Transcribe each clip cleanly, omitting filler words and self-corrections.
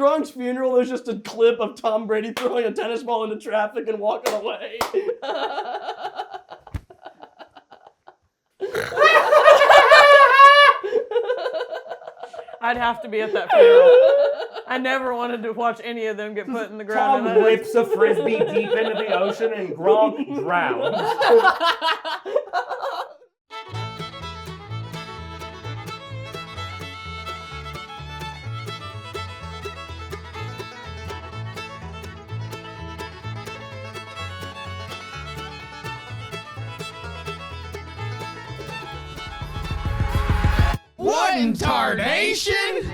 Gronk's funeral, there's just a clip of Tom Brady throwing a tennis ball into traffic and walking away. I'd have to be at that funeral. I never wanted to watch any of them get put in the ground. Tom whips a frisbee deep into the ocean and Gronk drowns. What in Tardation?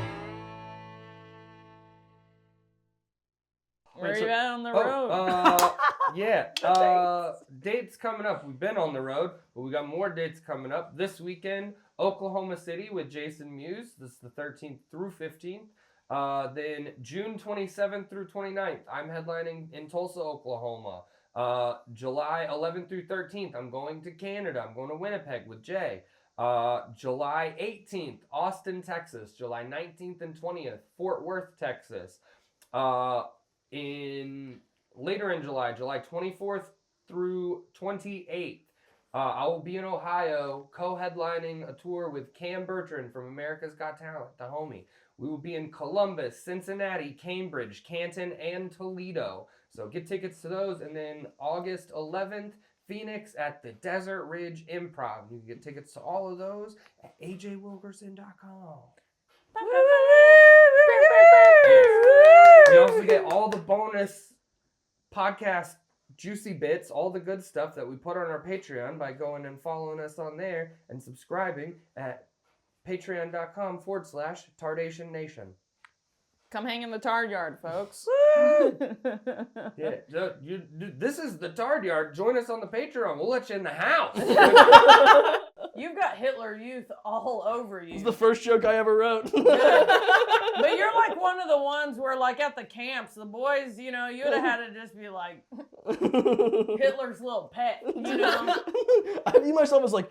Where are you at on the road? Dates coming up. We've been on the road, but we got more dates coming up. This weekend, Oklahoma City with Jason Mewes. This is the 13th through 15th. Then June 27th through 29th, I'm headlining in Tulsa, Oklahoma. July 11th through 13th, I'm going to Canada. I'm going to Winnipeg with Jay. July 18th, Austin, Texas. July 19th and 20th, Fort Worth, Texas. Later in July, July 24th through 28th, I will be in Ohio co-headlining a tour with Cam Bertrand from America's Got Talent, the homie. We will be in Columbus, Cincinnati, Cambridge, Canton, and Toledo. So get tickets to those. And then August 11th, Phoenix at the Desert Ridge Improv. You can get tickets to all of those at ajwilkerson.com. You also get all the bonus podcast juicy bits, all the good stuff that we put on our Patreon by going and following us on there and subscribing at patreon.com/Tardation Nation. Come hang in the Tard Yard, folks. Yeah, this is the Tard Yard. Join us on the Patreon. We'll let you in the house. You've got Hitler Youth all over you. It's the first joke I ever wrote. But you're like one of the ones where, like, at the camps, the boys, you know, you would have had to just be like Hitler's little pet, you know? I view myself as, like,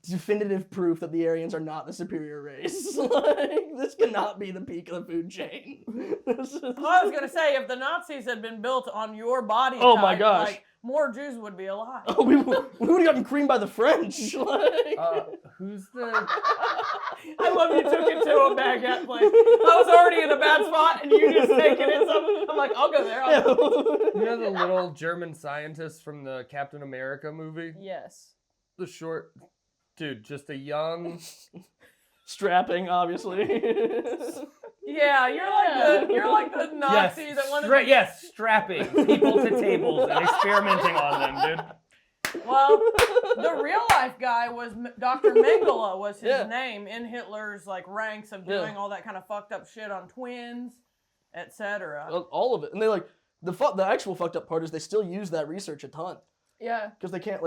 definitive proof that the Aryans are not the superior race. Like, this cannot be the peak of the food chain. I was going to say, if the Nazis had been built on your body Oh type, my gosh. like, more Jews would be alive. Oh, we would have gotten creamed by the French. Like. Who's the... I love you took it to a baguette place. I was already in a bad spot, and you just taking it. So I'm like, I'll go there. You know the little German scientist from the Captain America movie? Yes. The short... Dude, just a young... Strapping, obviously. Yeah, you're like the Nazi that wanted to... Yes, strapping people to tables and experimenting on them, dude. Well, the real life guy was Dr. Mengele was his name in Hitler's like ranks of doing all that kind of fucked up shit on twins, etc. All of it. And they like the actual fucked up part is they still use that research a ton. Yeah. Because they can't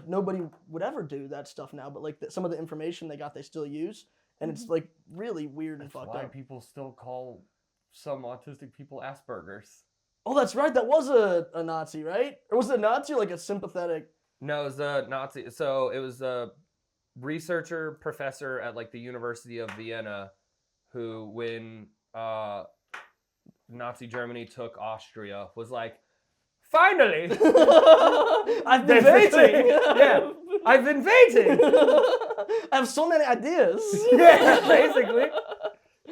nobody would ever do that stuff now, but like some of the information they got they still use, and it's like really weird and fucked up. That's why people still call some autistic people Asperger's. Oh, that's right. That was a Nazi, right? Or was it a Nazi or like a sympathetic? No, it was a Nazi. So it was a researcher, professor at like the University of Vienna who, when Nazi Germany took Austria, was like, finally! I've been waiting! Yeah, I've been waiting! I have so many ideas! Yeah,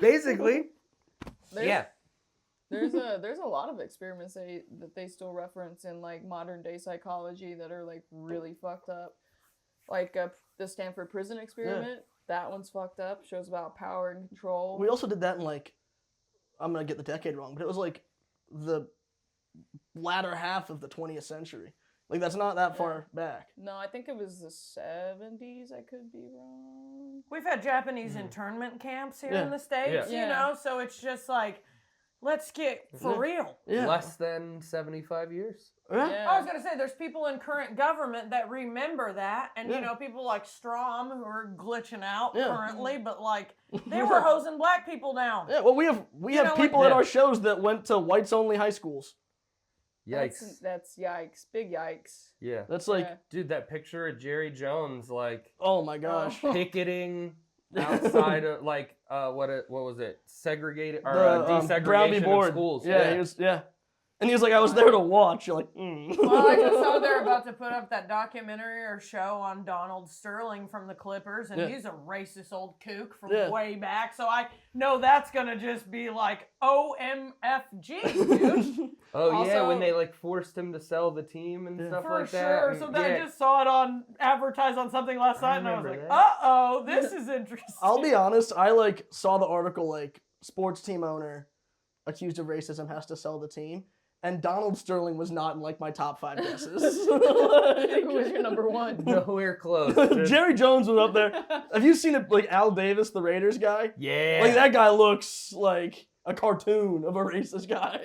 basically. There's a lot of experiments that they still reference in like modern day psychology that are like really fucked up. Like the Stanford prison experiment, that one's fucked up. Shows about power and control. We also did that in like, I'm gonna get the decade wrong, but it was like the latter half of the 20th century. Like that's not that far back. No, I think it was the 70s. I could be wrong. We've had Japanese internment camps here in the States, you know, so it's just like, let's get for real. Yeah. Less than 75 years. Yeah. I was going to say, there's people in current government that remember that, and, you know, people like Strom who are glitching out currently, but, like, they were hosing black people down. Yeah, well, we have people at our shows that went to whites-only high schools. Yikes. That's yikes. Big yikes. Yeah. That's like... Dude, that picture of Jerry Jones, like... Oh, my gosh. Picketing outside of like what was it? Segregated or the Brownby desegregation board. of schools. Yeah, he was. Yeah, and he was like, I was there to watch. You're like, Well, I just saw they're about to put up that documentary or show on Donald Sterling from the Clippers, and he's a racist old kook from way back. So I know that's gonna just be like OMFG, dude. Oh Also, yeah, when they like forced him to sell the team and stuff for like that. sure. So I just saw it on advertised on something last night, and I was like, that. uh-oh, this is interesting. I'll be honest. I like saw the article like sports team owner accused of racism has to sell the team. And Donald Sterling was not in like my top 5 guesses. Who was your number 1? Nowhere close. Dude. Jerry Jones was up there. Have you seen it? Like Al Davis, the Raiders guy? Yeah. Like that guy looks like a cartoon of a racist guy.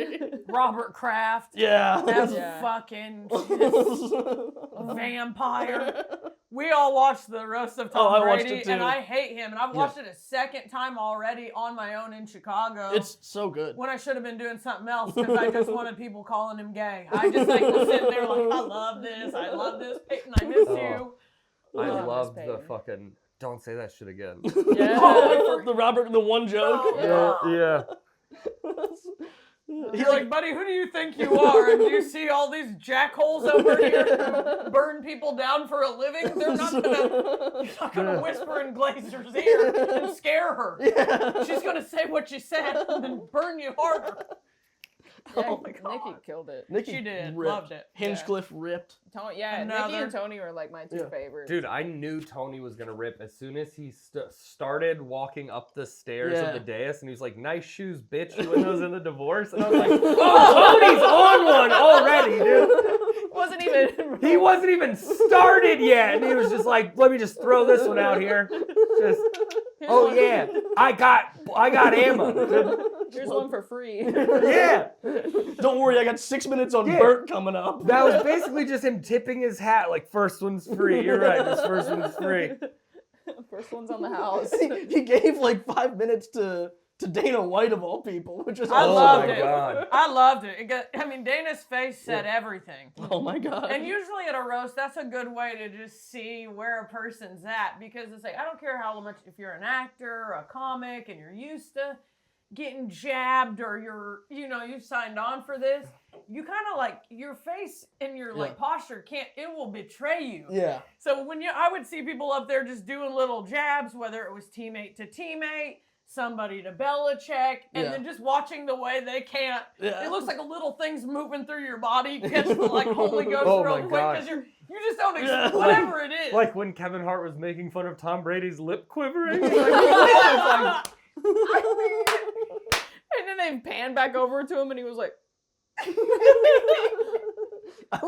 Robert Kraft. Yeah. That's Yeah. fucking vampire. We all watched the Roast of Tom I watched Brady, it too. and I hate him. And I've watched it a second time already on my own in Chicago. It's so good. When I should have been doing something else because I just wanted people calling him gay. I just like was sitting there like, I love this, Peyton, I miss you. I Love love this the Peyton. fucking. Don't say that shit again. Yeah. the one joke. Yeah. You're like, buddy, who do you think you are? And do you see all these jackholes over here who burn people down for a living? They're not gonna whisper in Glazer's ear and scare her. Yeah. She's gonna say what she said and then burn you harder. Yeah, Oh my God. Nikki killed it. Nikki She did. ripped. Loved it. Hinchcliffe ripped. Nikki and Tony were like my 2 favorites. Dude, I knew Tony was gonna rip as soon as he started walking up the stairs of the dais, and he was like, "Nice shoes, bitch. You win those in the divorce." And I was like, "Oh, Tony's on one already, dude." Wasn't even. He wasn't even started yet, and he was just like, "Let me just throw this one out here." Just, oh yeah, I got ammo. Here's one for free. Yeah. Don't worry, I got 6 minutes on Bert coming up. That was basically just him tipping his hat like, first one's free. You're right, this first one's free. First one's on the house. He gave like 5 minutes to Dana White of all people, which is I Oh loved my it. God. I loved it. Dana's face said everything. Oh my God. And usually at a roast, that's a good way to just see where a person's at, because it's like, I don't care how much, if you're an actor or a comic and you're used to getting jabbed or you've signed on for this, you kind of like your face and your like posture it will betray you. Yeah. So I would see people up there just doing little jabs, whether it was teammate to teammate, somebody to Belichick, and then just watching the way they can't. Yeah. It looks like a little things moving through your body, catch the like Holy Ghost Oh real my quick, God. because you just don't whatever it is. Like when Kevin Hart was making fun of Tom Brady's lip quivering. Like, And then they panned back over to him, and he was like, I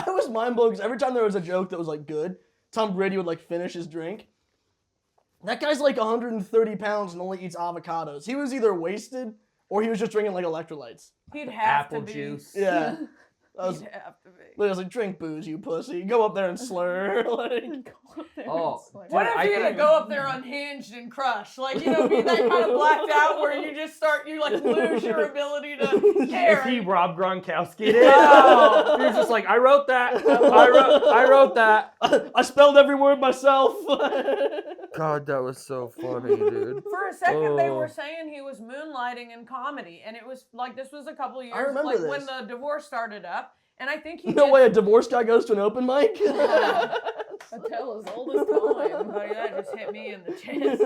was mind blown because every time there was a joke that was like good, Tom Brady would like finish his drink. That guy's like 130 pounds and only eats avocados. He was either wasted or he was just drinking like electrolytes. He'd have apple to be. juice. Yeah. He'd have to be. I was like, drink booze, you pussy. Go up there and slur. Like, Oh, What if you had to go up there unhinged and crush? Like, be that kind of blacked out where you just you like lose your ability to care. If he Rob Gronkowski did, he was just like, I wrote that. I wrote that. I spelled every word myself. God, that was so funny, dude. For a second, they were saying he was moonlighting in comedy, and it was like this was a couple of years remember like this. when the divorce started up, and I think he No did, way a divorced guy goes to an open mic. a tale as old as time. Oh, yeah, that just hit me in the chest.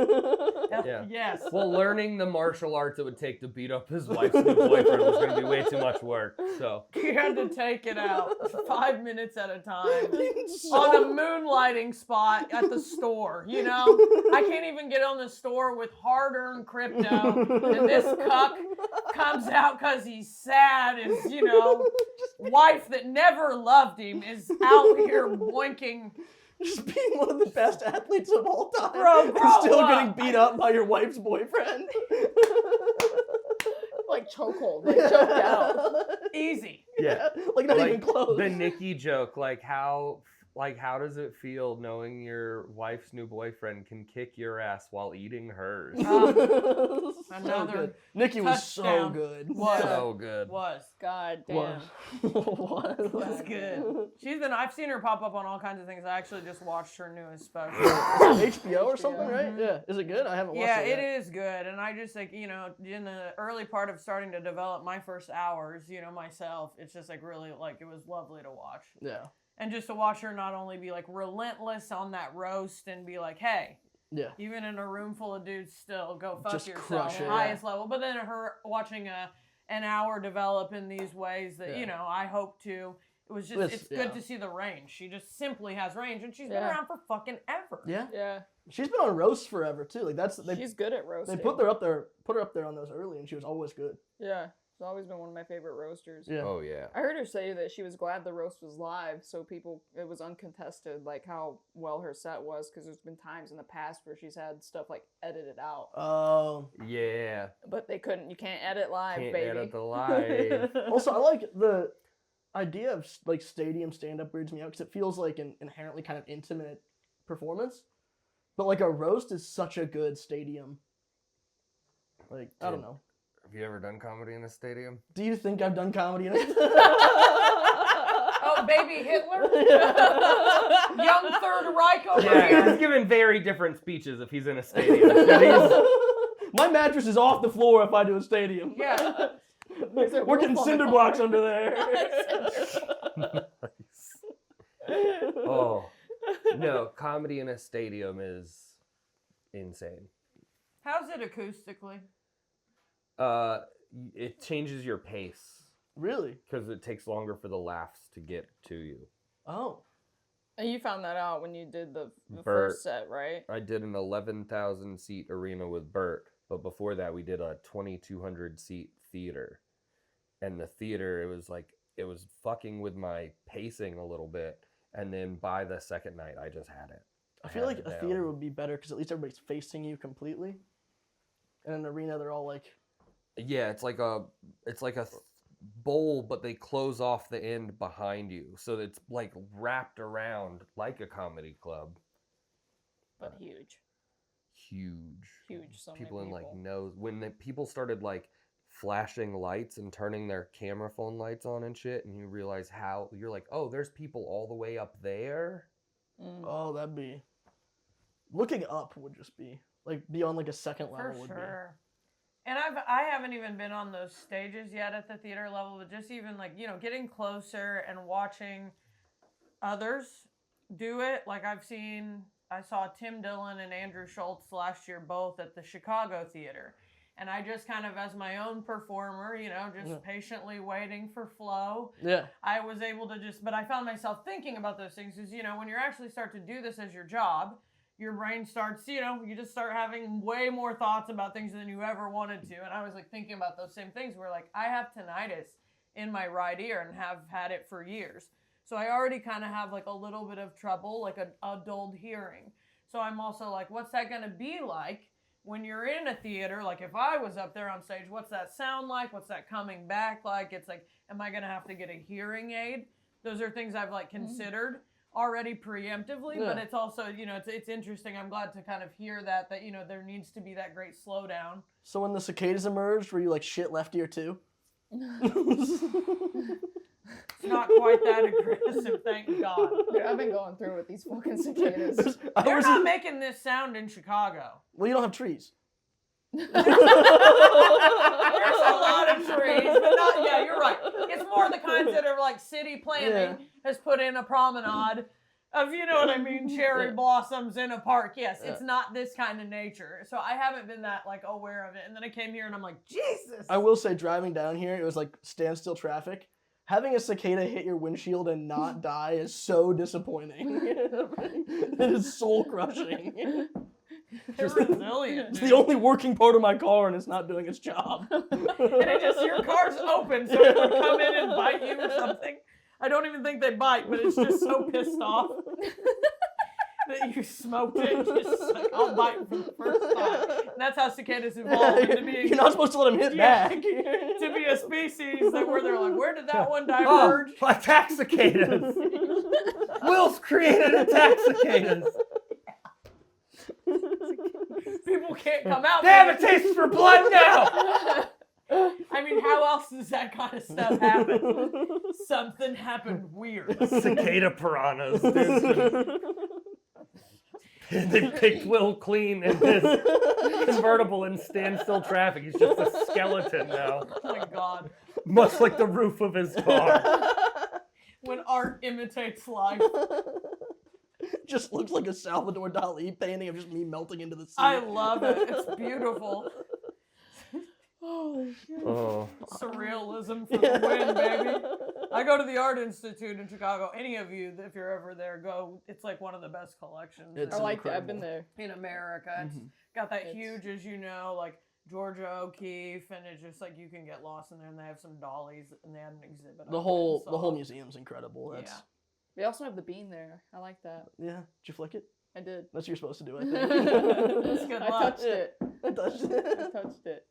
Yeah. Yes. Well, learning the martial arts it would take to beat up his wife's new boyfriend was going to be way too much work. So You had to take it out 5 minutes at a time on a moonlighting spot at the store. I can't even get on the store with hard-earned crypto, and this cuck comes out because he's sad. His wife that never loved him is out here boinking. Just being one of the best athletes of all time. Bro, and grow still up. getting beat up by your wife's boyfriend. Like chokehold, like choked out. Easy. yeah, Like not even close. The Nikki joke, like how Like, how does it feel knowing your wife's new boyfriend can kick your ass while eating hers? So Another good. Nikki was so touchdown. good. Was. So good. God damn. Was. Was Was. good. I've seen her pop up on all kinds of things. I actually just watched her newest special. Is it HBO or something, HBO. right? Yeah. Is it good? I haven't watched Yeah, it yet. it is good. And I just like, in the early part of starting to develop my first hours, myself, it's just like really like it was lovely to watch. Yeah. And just to watch her not only be like relentless on that roast and be like, hey, Yeah. even in a room full of dudes, still go fuck Just yourself, crush it, highest level. But then her watching an hour develop in these ways that I hope to. It was just it's good to see the range. She just simply has range, and she's been around for fucking ever. Yeah. Yeah. She's been on roasts forever too. Like She's good at roasting. They put her up there on those early, and she was always good. Yeah. She's always been one of my favorite roasters. Yeah. Oh, yeah. I heard her say that she was glad the roast was live, so it was uncontested, like how well her set was, because there's been times in the past where she's had stuff like edited out. Oh. Yeah. But you can't edit live, Can't baby. edit the live. Also, I like the idea of like stadium stand-up weirds me out because it feels like an inherently kind of intimate performance. But like a roast is such a good stadium. Like, I don't know. Have you ever done comedy in a stadium? Do you think I've done comedy in it? Oh, baby Hitler? Young Third Reich over Yeah, here. he's giving very different speeches if he's in a stadium. My mattress is off the floor if I do a stadium. Yeah. We're getting cinder blocks under there. Oh, no, comedy in a stadium is insane. How's it acoustically? It changes your pace Really? because it takes longer for the laughs to get to you. Oh. And you found that out when you did the Bert. first set, right? I did an 11,000 seat arena with Bert, but before that we did a 2,200 seat theater. And the theater, it was fucking with my pacing a little bit. And then by the second night, I just had it. I feel like a theater would be better because at least everybody's facing you completely. In an arena, they're all like... Yeah, it's like a bowl, but they close off the end behind you. So it's like wrapped around like a comedy club. But huge. Huge. So People many in like people. nose. When the people started like flashing lights and turning their camera phone lights on and shit, and you realize how you're like, oh, there's people all the way up there. Oh, that'd be... Looking up would just be... Like, be on like a second level For would sure. And I haven't even been on those stages yet at the theater level, but just even like, getting closer and watching others do it. Like I saw Tim Dillon and Andrew Schultz last year both at the Chicago theater. And I just kind of, as my own performer, patiently waiting for flow. Yeah. I was able to but I found myself thinking about those things is, when you actually start to do this as your job, your brain starts, you just start having way more thoughts about things than you ever wanted to. And I was like thinking about those same things where like I have tinnitus in my right ear and have had it for years. So I already kind of have like a little bit of trouble, like a dulled hearing. So I'm also like, what's that going to be like when you're in a theater? Like if I was up there on stage, what's that sound like? What's that coming back like? It's like, am I going to have to get a hearing aid? Those are things I've like considered already preemptively, but it's also, it's interesting. I'm glad to kind of hear that, there needs to be that great slowdown. So when the cicadas emerged, were you like shit left ear too? It's not quite that aggressive, thank God. Dude, I've been going through with these fucking cicadas. They're not making this sound in Chicago. Well, you don't have trees. There's a lot of trees, but not, yeah, you're right. It's more the kinds that are like city planning has put in a promenade of, you know what I mean, cherry blossoms in a park. Yes, it's not this kind of nature. So I haven't been that like aware of it. And then I came here and I'm like, Jesus. I will say driving down here, it was like standstill traffic. Having a cicada hit your windshield and not die is so disappointing. It is soul crushing. They're resilient. It's the only working part of my car and it's not doing its job. And it just, your car's open, so it would come in and bite you or something. I don't even think they bite, but it's just so pissed off that you smoked it. Just like, I'll bite for the first time. And that's how cicadas evolved into being. You're not supposed to let them hit back. To be a species where they're like, where did that one diverge? Oh, attack cicadas! Will's created attack cicadas. People can't come out. They have a taste for blood now. I mean, how else does that kind of stuff happen? Something happened weird. Cicada piranhas. Dude. They picked Will clean in his convertible in standstill traffic. He's just a skeleton now. Oh my God. Much like the roof of his car. When art imitates life. Just looks like a Salvador Dali painting of just me melting into the sea. I love it. It's beautiful. Oh. Surrealism for the win, baby. I go to the Art Institute in Chicago. Any of you, if you're ever there, go. It's like one of the best collections It's I like that. I've incredible. been there. in America. It's got that huge, as you know, like Georgia O'Keeffe, and it's just like you can get lost in there. And they have some dollies, and they had an exhibit. The whole museum's incredible. That's Yeah. They also have the bean there. I like that. yeah. Did you flick it? I did. That's what you're supposed to do, I That's think. good I luck. touched it. I touched I it. touched it.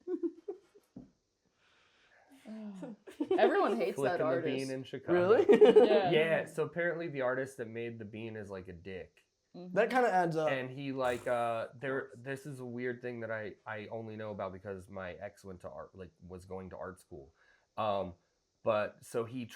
Everyone hates Flicking that the artist. bean in Chicago. Really? Yeah. Yeah, so apparently the artist that made the bean is like a dick. That kind of adds up. And he like this is a weird thing that I only know about because my ex went to art, like was going to art school. But so he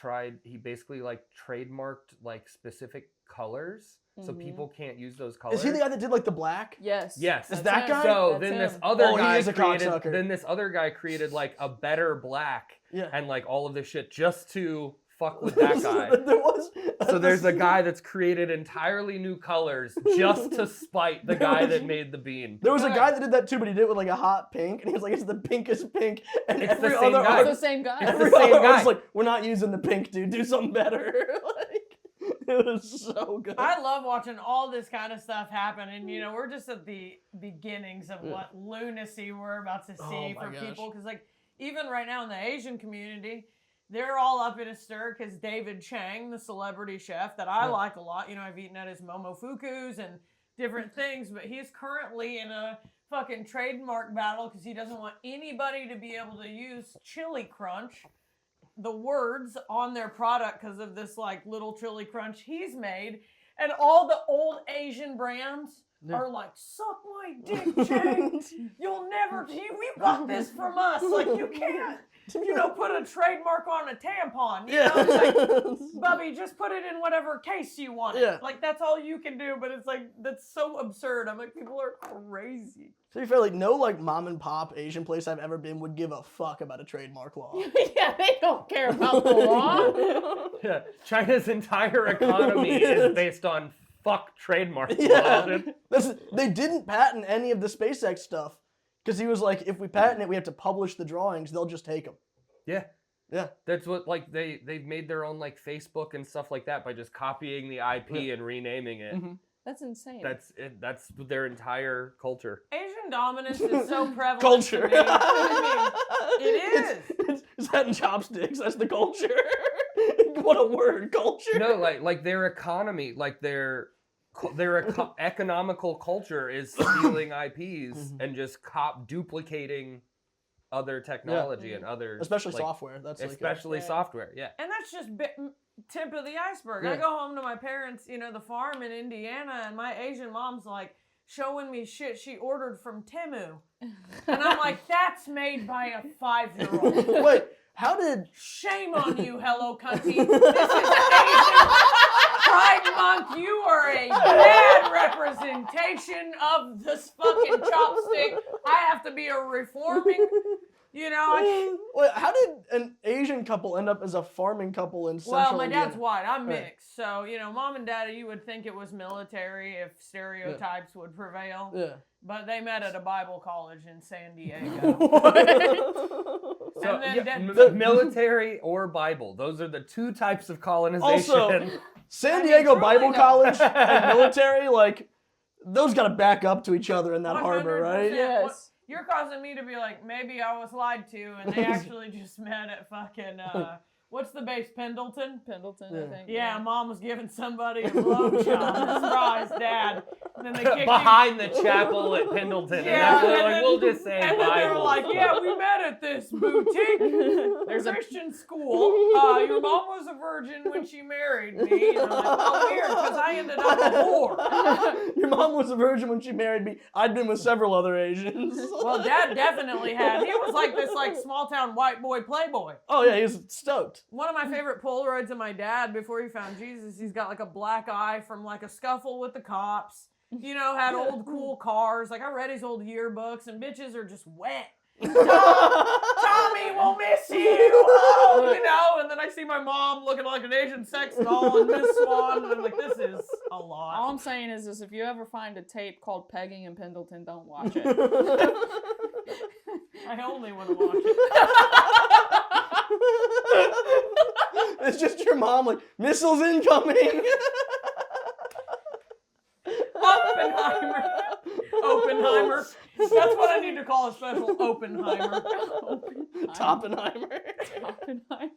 basically like trademarked like specific colors so people can't use those colors. Is he the guy that did like the black? Yes. Yes. Is That's that him. guy? So That's then this him. other Oh, he guy is a created cocksucker. then this other guy created like a better black Yeah. and like all of this shit just to fuck with that guy. There was. So there's a guy that's created entirely new colors just to spite the guy that made the bean. There was a guy that did that too, but he did it with like a hot pink, and he was like, "It's the pinkest pink." And It's every the same other guy. It's artist, the same guy. It's every the same other guy. artist was like, "We're not using the pink, dude. Do something better." Like, it was so good. I love watching all this kind of stuff happen, and you know we're just at the beginnings of what lunacy we're about to see Oh my for gosh. people. Because like even right now in the Asian community, they're all up in a stir because David Chang, the celebrity chef that I like a lot, you know, I've eaten at his Momofukus and different things, but he's currently in a fucking trademark battle because he doesn't want anybody to be able to use Chili Crunch, the words on their product because of this like little Chili Crunch he's made. And all the old Asian brands are like, suck my dick, Chang. You'll never, you got this from us. Like, you can't, you know, put a trademark on a tampon. You know, it's like, Bubby, just put it in whatever case you want it. Yeah. Like, that's all you can do. But it's like, that's so absurd. I'm like, people are crazy. To be fair, like no like mom and pop Asian place I've ever been would give a fuck about a trademark law. Yeah, they don't care about the law. Yeah, China's entire economy is based on fuck trademark law. Yeah, they didn't patent any of the SpaceX stuff because he was like, if we patent it, we have to publish the drawings. They'll just take them. Yeah. Yeah. That's what like they've made their own like Facebook and stuff like that by just copying the IP and renaming it. That's insane. That's it. That's their entire culture. Asian dominance is so prevalent. Culture. To me. I mean, it is. Is that in chopsticks? That's the culture. What a word, culture. No, like their economy, like their economical culture is stealing IPs and just duplicating other technology and other Especially like, software. That's especially software. Yeah. And that's just tip of the iceberg. Yeah. I go home to my parents, you know, the farm in Indiana, and my Asian mom's like showing me shit she ordered from Temu. And I'm like, that's made by a 5-year-old. Wait, how did... Shame on you, Hello Cunty. This is Asian Pride Month. You are a bad representation of this fucking chopstick. I have to be a reforming, you know. Wait, how did an Asian couple end up as a farming couple in Central Well, my Indiana? dad's white. I'm Right. mixed. So, you know, mom and dad, you would think it was military if stereotypes would prevail. Yeah. But they met at a Bible college in San Diego. So, And then yeah, military or Bible. Those are the two types of colonization. Also, San I mean, Diego truly Bible though. College and military, like, those got to back up to each other in that harbor, 100%. right? Yes. You're causing me to be like, maybe I was lied to, and they actually just met at fucking, what's the base, Pendleton? Pendleton, Yeah. I think. Yeah, mom was giving somebody a blowjob. Surprise, dad. And then they kicked behind the chapel at Pendleton. Yeah, and and like, then- we'll just say And then they were Bible. like, yeah, we met at this boutique. There's a Christian school. Your mom was a virgin when she married me. And I'm like, well, weird, because I ended up a whore. Your mom was a virgin when she married me. I'd been with several other Asians. Well, Dad definitely had. He was like this small town white boy playboy. Oh yeah, he's stoked. One of my favorite Polaroids of my dad before he found Jesus, he's got like a black eye from like a scuffle with the cops. You know, had old cool cars. Like I read his old yearbooks and bitches are just wet. Tommy will miss you. Oh, you know, and then I see my mom looking like an Asian sex doll and Miss Swan, and I'm like, this is a lot. All I'm saying is this: if you ever find a tape called "Pegging in Pendleton," don't watch it. I only want to watch it. It's just your mom like, missiles incoming. Oppenheimer. That's what I need to call a special Oppenheimer. Toppenheimer. Oppenheimer.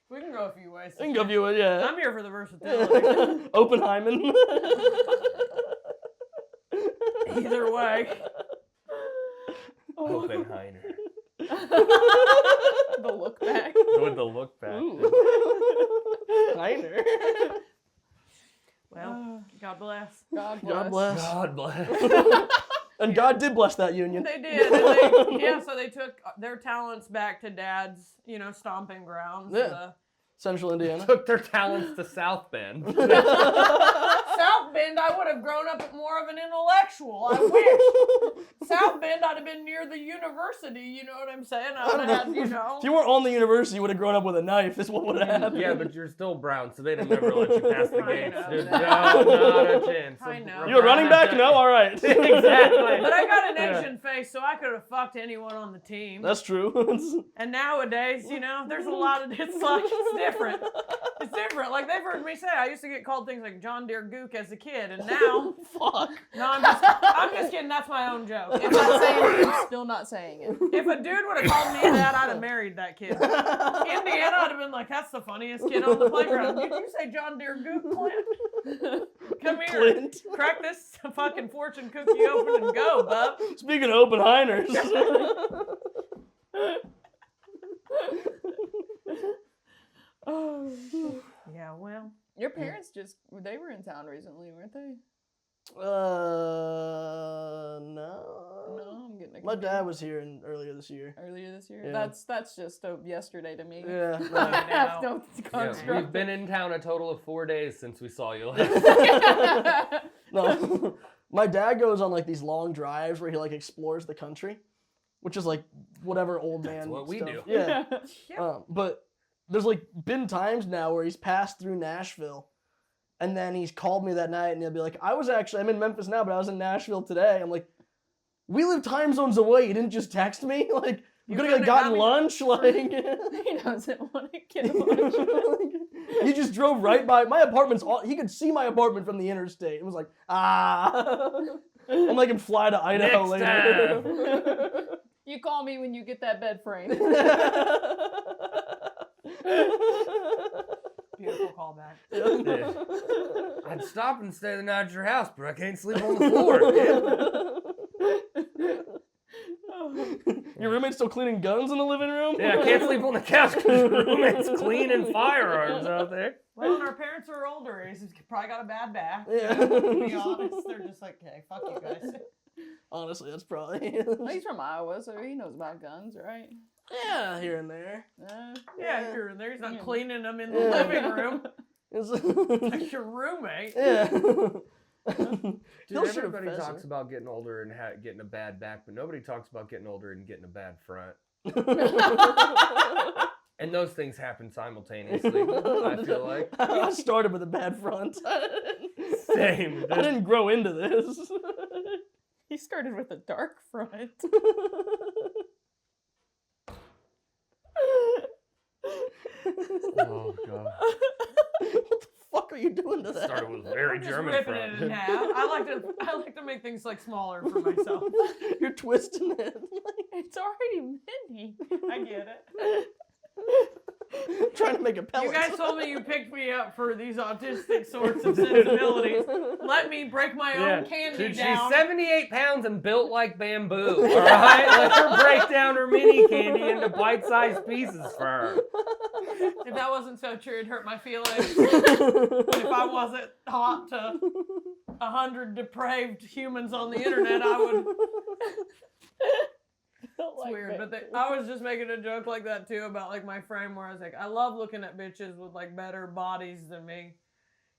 We can go a few ways. I can go view it, yeah. I'm here for the versatility. Oppenheimer. Either way. Oppenheimer. The look back. With the look back. Heiner. Well, God bless. God bless. God bless. God bless. And God did bless that union. They did. And so they took their talents back to Dad's, stomping grounds. Yeah. Central Indiana. Took their talents to South Bend. South Bend, I would have grown up more of an intellectual. I wish. South Bend, I'd have been near the university. You know what I'm saying? I would have had, If you weren't on the university, you would have grown up with a knife. That's what would have happened. Yeah, but you're still brown, so they'd have never let you pass the I gates. know. Dude, no, not a chance. I know. You a running back? No? All right. Exactly. But I got an Asian face, so I could have fucked anyone on the team. That's true. And nowadays, there's a lot of, it's different. It's different. Like they've heard me say, I used to get called things like John Deere Gook as a kid, and now, Fuck. no, I'm just kidding. That's my own joke. I'm not saying it. I'm still not saying it. If a dude would have called me that, I'd have married that kid. Indiana, I'd have been like, that's the funniest kid on the playground. Did you say John Deere Gook, Clint? Come here. Clint. Crack this fucking fortune cookie open and go, bub. Speaking of Oppenheimers. Yeah, well. Your parents they were in town recently, weren't they? No. No, I'm getting My dad was here earlier this year. earlier this year. Yeah. That's just yesterday to me. Yeah. I have no Yeah, construct. we've been in town a total of 4 days since we saw you last. No. My dad goes on like these long drives where he like explores the country, which is like whatever old man. That's what we stuff. do. Yeah. Yeah. But there's like been times now where he's passed through Nashville, and then he's called me that night, and he'll be like, I'm in Memphis now, but I was in Nashville today. I'm like, we live time zones away. You didn't just text me? Like, you could have could've gotten got me- lunch? Like, He doesn't want to get lunch. you just drove right by. My apartment's he could see my apartment from the interstate. It was like, I'm like, and fly to Idaho Next later. You call me when you get that bed frame. Beautiful callback. Yeah. I'd stop and stay the night at your house, but I can't sleep on the floor. Your roommate's still cleaning guns in the living room? Yeah, I can't sleep on the couch because your roommate's cleaning firearms out there. Well, and our parents are older. He's probably got a bad back. Yeah. To be honest, they're just like, hey, fuck you guys. Honestly, that's probably. He's from Iowa, so he knows about guns, right? Yeah, here and there. Yeah, here and there. He's not Yeah. cleaning them in the Yeah. living room. It's- Like your roommate. yeah. Dude, He'll shoot a everybody pheasant. talks about getting older and getting a bad back, but nobody talks about getting older and getting a bad front. And those things happen simultaneously, I feel like. I started with a bad front. Same. I didn't grow into this. He started with a dark front. Oh, God. What the fuck are you doing to that? Started with very I'm just German ripping front. it in half. I like to make things like smaller for myself. You're twisting it. It's already mini. I get it. trying to make a pellet. You guys told me you picked me up for these autistic sorts of sensibilities. Let me break my own candy Dude, down. she's 78 pounds and built like bamboo, all right? Let her break down her mini candy into bite-sized pieces for her. If that wasn't so true, it'd hurt my feelings. If I wasn't hot to 100 depraved humans on the internet, I would... It's weird, but I was just making a joke like that too about like my frame where I was like, I love looking at bitches with like better bodies than me,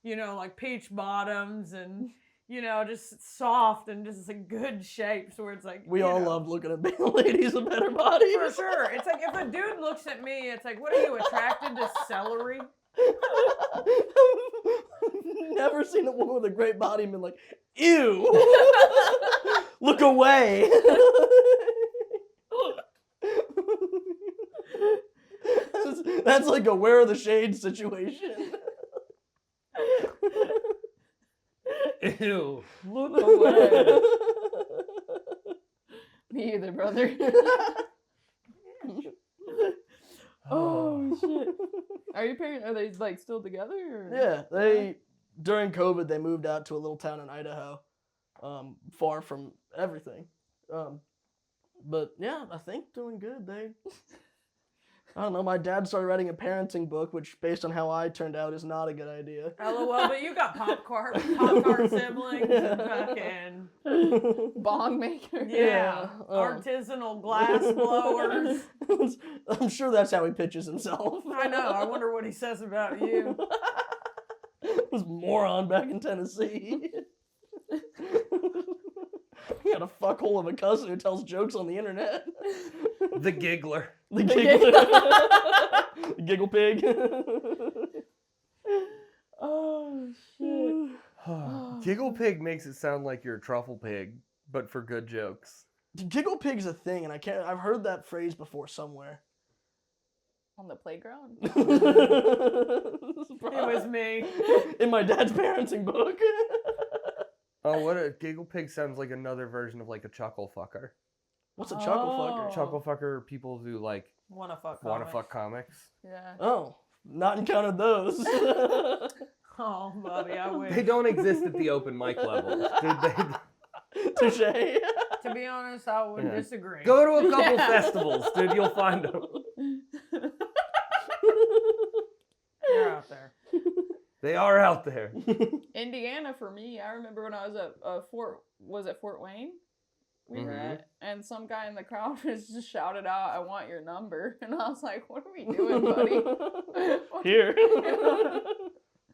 you know, like peach bottoms and you know just soft and just like good shapes where it's like we all love looking at ladies with better bodies. for sure. It's like if a dude looks at me, it's like, what are you attracted to celery? Never seen a woman with a great body and been like, ew, look away. That's like a where are the shades situation. Ew, look away. Me either, brother. Oh shit. Are your parents? Are they like still together? Or? Yeah, they during COVID they moved out to a little town in Idaho, far from everything. But yeah, I think doing good. I don't know. My dad started writing a parenting book, which, based on how I turned out, is not a good idea. LOL, but you got popcorn siblings and fucking Bong maker. yeah, artisanal glass blowers. I'm sure that's how he pitches himself. I know. I wonder what he says about you. This moron back in Tennessee. He got a fuckhole of a cousin who tells jokes on the internet. The giggler. The giggler. The giggle pig. Oh shit. Giggle pig makes it sound like you're a truffle pig, but for good jokes. Giggle pig's a thing, and I've heard that phrase before somewhere. On the playground? It was me. In my dad's parenting book. Oh, what a giggle pig sounds like another version of like a chuckle fucker. What's a chuckle fucker? Chuckle fucker are people who like Wanna fuck comics. Yeah. Oh, not encountered those. Oh, buddy, I wish. They don't exist at the open mic level. Dude, Touche. To be honest, I would disagree. go to a couple festivals, dude. You'll find them. They're out there. They are out there. Indiana for me, I remember when I was at Fort Wayne? We were at, and some guy in the crowd just shouted out, "I want your number," and I was like, "What are we doing, buddy?" Here.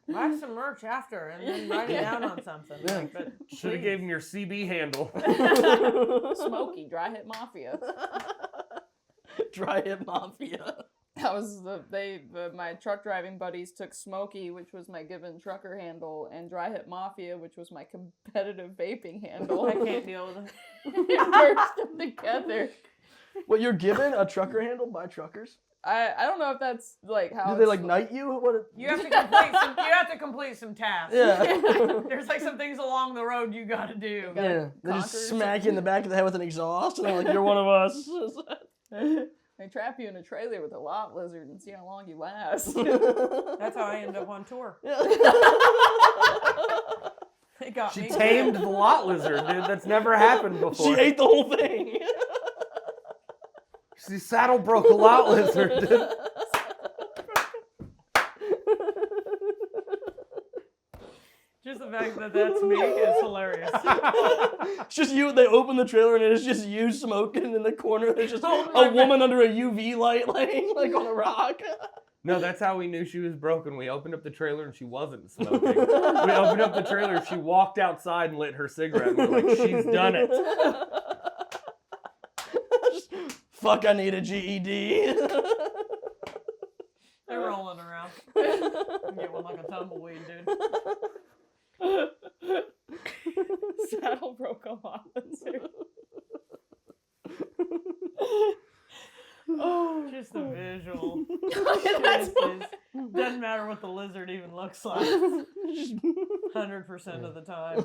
Buy some merch after and then write it down on something. Yeah. Like, but Should have gave him your CB handle. Smokey, Dry Hit Mafia. Dry Hit Mafia. That was my truck driving buddies took Smokey, which was my given trucker handle, and Dry Hit Mafia, which was my competitive vaping handle. I can't deal with it. Merged them together. What, you're given a trucker handle by truckers? I don't know if that's like how. Do they like knight you? What? You have to complete some tasks. Yeah. There's like some things along the road you gotta do. Yeah. They just conquer smack you in the back of the head with an exhaust, and they're like, "You're one of us." They trap you in a trailer with a lot lizard and see how long you last. That's how I end up on tour. Yeah. They got She me. tamed the lot lizard, dude. That's never happened before. She ate the whole thing. She saddle broke a lot lizard, dude. Just the fact that that's me is hilarious. It's just you. They open the trailer and it's just you smoking in the corner. There's just a woman under a UV light laying like on a rock. No, that's how we knew she was broken. We opened up the trailer and she wasn't smoking. We opened up the trailer and she walked outside and lit her cigarette. And we're like, she's done it. Fuck, I need a GED. They're rolling around. Get one like a tumbleweed, dude. Saddle broke a lot lizard. Oh, just the visual. Doesn't matter what the lizard even looks like. 100% of the time.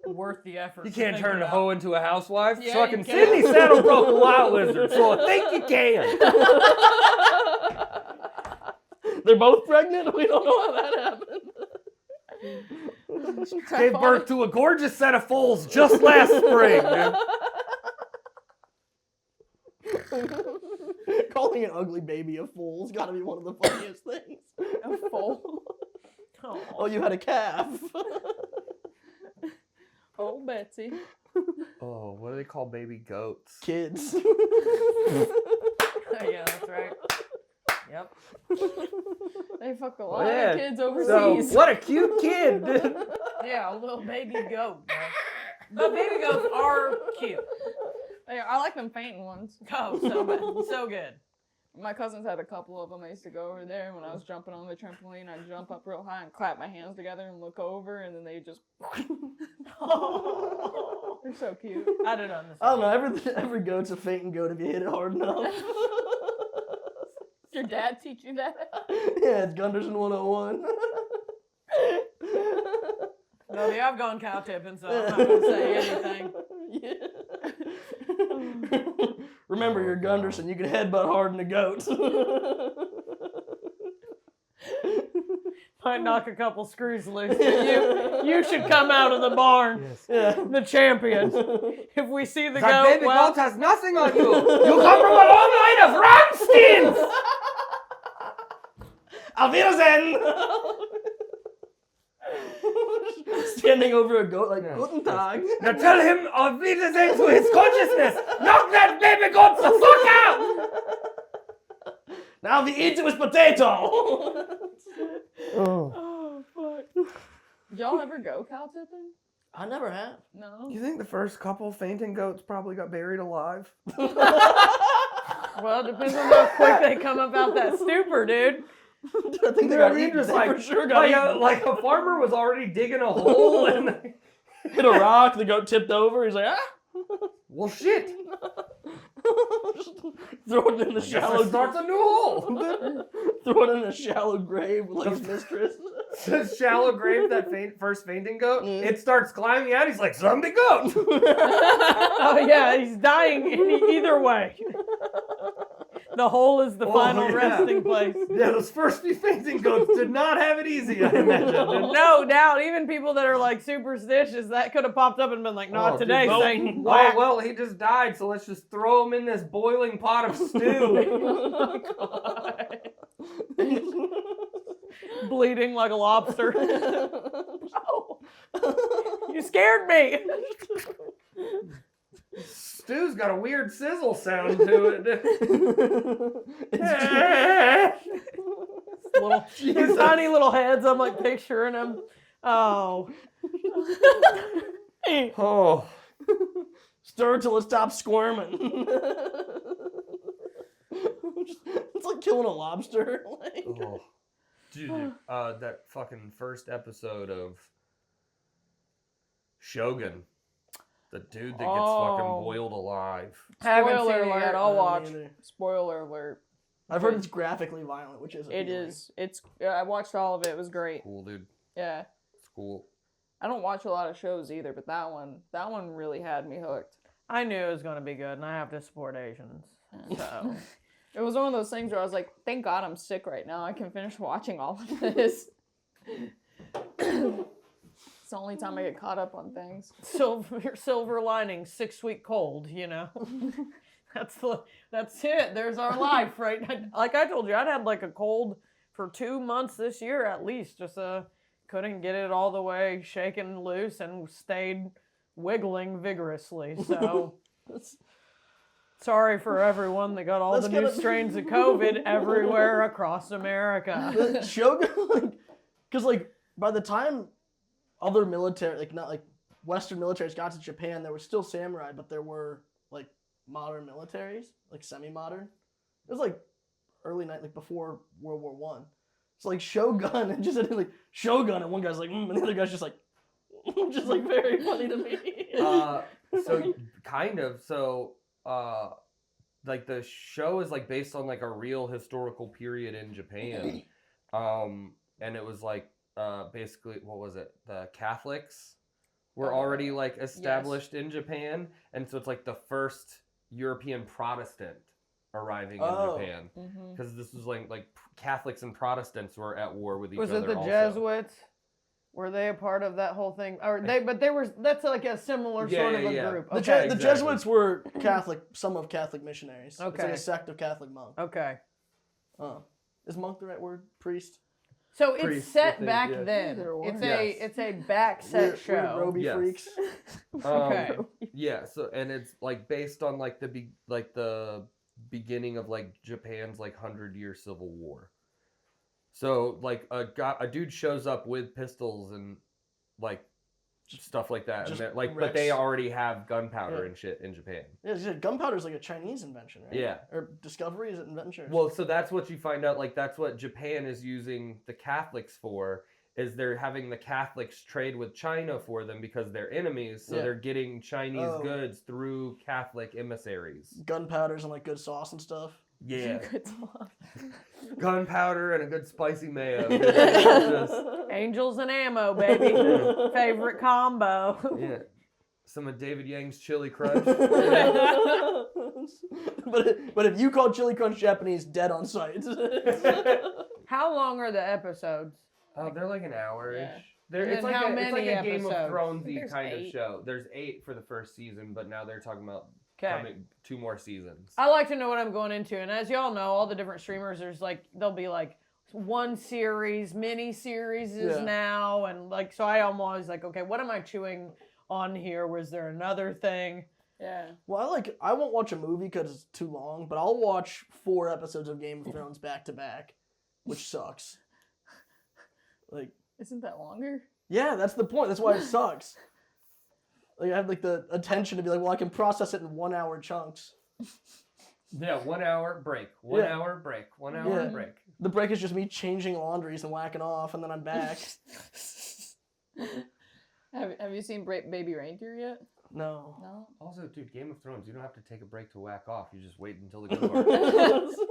Worth the effort. You can't to turn a think hoe into a housewife. Yeah, Fucking you can. Sydney saddle broke a lot lizard, so I think you can. They're both pregnant? We don't know how that happened. Gave birth to a gorgeous set of foals just last spring, man. Calling an ugly baby a fool's got to be one of the funniest things. A foal. Oh, you had a calf. Oh, Betsy. Oh, what do they call baby goats? Kids. Yeah, that's right. Yep. They fuck a lot Yeah. of kids So, overseas. what a cute kid. Yeah, a little baby goat. But baby goats are cute. I like them fainting ones. Oh, so good. So good. My cousins had a couple of them. I used to go over there when I was jumping on the trampoline. I'd jump up real high and clap my hands together and look over, and then they just. They're so cute. I don't understand. I don't know. Every goat's a fainting goat if you hit it hard enough. Your dad teach you that? Yeah, it's Gunderson 101. No, I've gone cow tipping, so I'm not going to say anything. Yeah. Remember, you're Gunderson. You can headbutt hard in a goat. Might knock a couple screws loose. But you should come out of the barn, Yeah. the champion. If we see the That goat, baby well, goat has nothing on you. You come from a long line of Rammsteins. Auf Wiedersehen! Standing over a goat like, Guten Tag. Now tell him Auf Wiedersehen to his consciousness. Knock that baby goat the fuck out. Now we eat it with potato. Oh, fuck. Y'all ever go cow tipping? I never have. No. You think the first couple fainting goats probably got buried alive? well, it depends on how quick they come up out that stupor, dude. I think they You know what got I mean? eaten. Just They like, for sure got eaten. like a farmer was already digging a hole and Hit a rock, the goat tipped over. He's like, well, shit. Throw it in the shallow. Starts a new hole. Throw it in a shallow grave with like his mistress. The shallow grave, that first fainting goat, Mm. it starts climbing out. He's like, zombie goat. Oh, yeah, he's dying either way. The hole is the final yeah. resting place. Yeah, those first few fainting goats did not have it easy, I imagine. No doubt, even people that are like superstitious, that could have popped up and been like, not Oh, today, dude, Satan. Oh, Whack. well, he just died, so let's just throw him in this boiling pot of stew. Bleeding like a lobster. Oh. You scared me. Stew's got a weird sizzle sound to it. His tiny little heads, I'm like picturing him. Oh. Oh. Stir till it stops squirming. It's like killing a lobster. Like, Oh. Dude, that fucking first episode of Shogun. The dude that gets fucking Oh. boiled alive. Haven't Spoiler seen it alert. yet. I'll watch. either. Spoiler alert. I've heard it's graphically violent, which is It appealing. is. It's. I watched all of it. It was great. Cool, dude. Yeah. It's cool. I don't watch a lot of shows either, but that one really had me hooked. I knew it was going to be good, and I have to support Asians. So. It was one of those things where I was like, thank God I'm sick right now. I can finish watching all of this. It's the only time I get caught up on things. Silver lining, 6-week cold, you know. That's it. There's our life, right? Like I told you, I'd had like a cold for 2 months this year at least. Just couldn't get it all the way shaken loose and stayed wiggling vigorously. So sorry for everyone that got all the new strains of COVID everywhere across America. The Shogun, because like by the time other military, like not like Western militaries got to Japan, there were still samurai, but there were like modern militaries, like semi-modern. It was like early night, like before World War One. It's like Shogun, and just like Shogun, and one guy's like, and the other guy's just like very funny to me. So kind of. So like the show is like based on like a real historical period in Japan. And it was like basically, what was it? The Catholics were already like established in Japan, and so it's like the first European Protestant arriving Oh. in Japan. Mm-hmm. Because this was like Catholics and Protestants were at war with each Was other. it the also. Jesuits? Were they a part of that whole thing? Or they? But they were. That's like a similar Yeah, sort of yeah, a yeah. group. The, Okay. the Exactly. Jesuits were Catholic, some of Catholic missionaries. It's like Okay. a sect of Catholic monks. Okay. Is monk the right word? Priest? So it's Priest, I set think, back yeah. then. Either or. It's a back set Weird show. roby Yes. freaks. Okay. Yeah. So and it's like based on like the beginning of like Japan's like 100-year civil war. So like a dude shows up with pistols and like stuff like that, and Just they're, like but wrecks. they already have gunpowder Yeah. and shit in Japan. Yeah, gunpowder is like a Chinese invention, right? Yeah. Or discovery, is it invention? Well, so that's what you find out. Like that's what Japan is using the Catholics for. Is they're having the Catholics trade with China for them because they're enemies. So Yeah. they're getting Chinese Oh. goods through Catholic emissaries. Gunpowders and like good sauce and stuff. Yeah, Good talk. gunpowder and a good spicy mayo. Just- Angels and ammo, baby. Favorite combo. yeah, some of David Yang's chili crunch. but if you call chili crunch Japanese, dead on sight. How long are the episodes? Oh, they're like an hour-ish. Yeah. They're, And it's then like how a Game many of episodes? Thrones-y There's kind of 8. show. There's 8 for the first season, but now they're talking about Okay. coming 2 more seasons. I like to know what I'm going into, and as y'all know, all the different streamers, there'll be like one series, mini series Yeah. now, and like so I'm always like, okay, what am I chewing on here? Was there another thing? Yeah. Well, I won't watch a movie because it's too long, but I'll watch 4 episodes of Game of Thrones back to back, which sucks. Like, Isn't that longer? yeah, that's the point. That's why it sucks. Like, I have like the attention to be like, well, I can process it in 1 hour chunks. Yeah, 1 hour break, 1 Yeah. hour break, 1 hour Yeah. break. The break is just me changing laundries and whacking off, and then I'm back. Have you seen Baby Reindeer yet? No. No. Also, dude, Game of Thrones, you don't have to take a break to whack off. You just wait until the good part.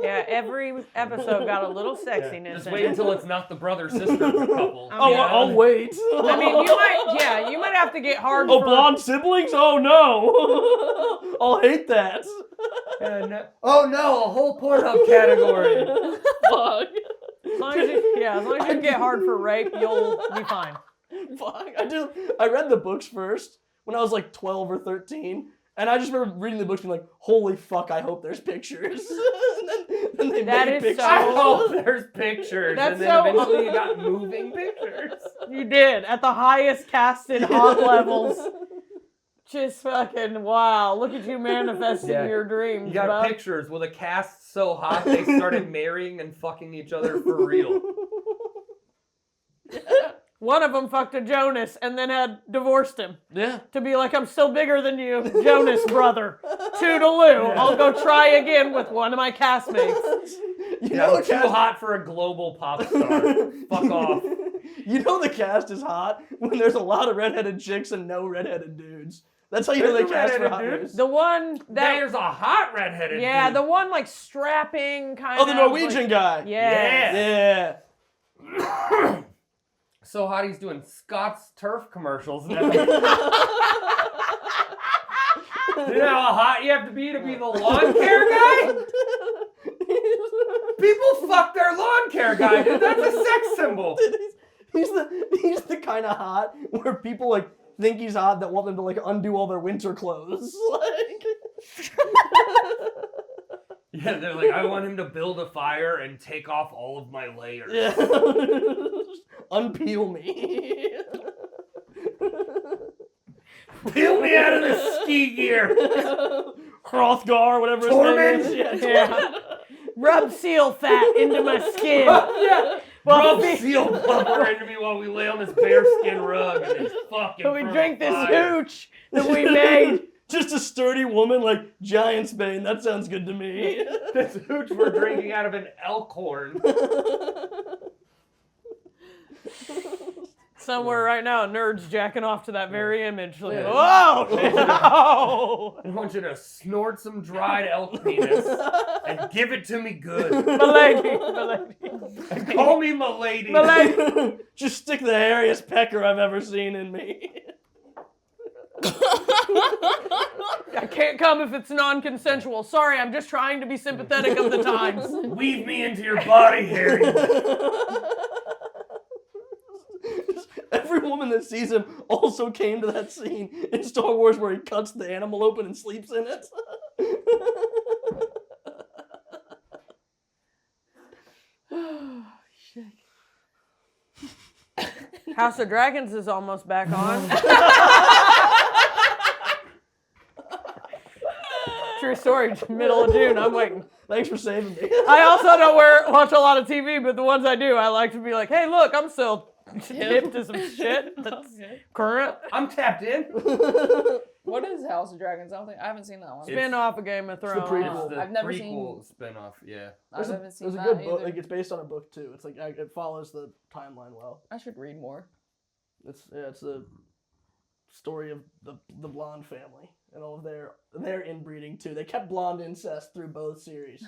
Yeah, every episode got a little sexiness. Just in wait it. until it's not the brother-sister couple. Oh, Yeah. I'll wait. I mean, you might have to get hard. Oh, for, blonde siblings? Oh no! I'll hate that. Oh no, a whole Pornhub category. Fuck. As long as you can get hard for rape, you'll be fine. Fuck. I read the books first when I was like 12 or 13, and I just remember reading the books and being like, holy fuck, I hope there's pictures. and then they That made is pictures. so- I hope there's pictures, That's and then so- eventually you got moving pictures. You did at the highest casted hot levels. Just fucking wow! Look at you manifesting Yeah. your dreams, You got bub. pictures with a cast so hot they started marrying and fucking each other for real. One of them fucked a Jonas and then had divorced him Yeah. to be like, I'm still bigger than you, Jonas brother. Toodaloo. Yeah. I'll go try again with one of my castmates. You Yeah, know I'm the too cast. hot for a global pop star. Fuck off. You know the cast is hot when there's a lot of redheaded chicks and no redheaded dudes. That's how you know they There's a cast for redheaded hot dude. dudes. The one that There's a hot redheaded yeah, dude. the one like strapping kind Oh, of the Norwegian like, guy. Yeah. Yeah. So hot he's doing Scott's turf commercials now. You know how hot you have to be the lawn care guy? People fuck their lawn care guy, dude. That's a sex symbol. He's the kind of hot where people like think he's hot that want them to like undo all their winter clothes. Like, Yeah, they're like, I want him to build a fire and take off all of my layers. yeah. Unpeel me. Peel me out of this ski gear. Hrothgar, whatever Torment? his name is. Yeah. Rub seal fat into my skin. Yeah. Well, Rub seal blubber into me while we lay on this bearskin rug and it's fucking. So we from drink this fire. hooch that we made. Just a sturdy woman like Giant's Bane. That sounds good to me. This hooch we're drinking out of an elk horn. Somewhere right now, nerds jacking off to that very image. Like, Yeah. whoa, no. I want you to snort some dried elk penis and give it to me good. Milady, milady. And call me milady. Milady. Just stick the hairiest pecker I've ever seen in me. I can't come if it's non-consensual. Sorry, I'm just trying to be sympathetic of the times. Weave me into your body, Harry. Every woman that sees him also came to that scene in Star Wars where he cuts the animal open and sleeps in it. House of Dragons is almost back on. True story, middle of June, I'm waiting. Thanks for saving me. I also don't watch a lot of TV, but the ones I do, I like to be like, hey, look, I'm still hip to some shit that's current. I'm tapped in. What is House of Dragons? I haven't seen that one. Spin off of Game of Thrones. prequel. It's the I've never prequel spinoff, yeah. I haven't seen There's a that good either. book. Like, it's based on a book too. It's like it follows the timeline well. I should read more. It's the story of the blonde family and all of their inbreeding too. They kept blonde incest through both series.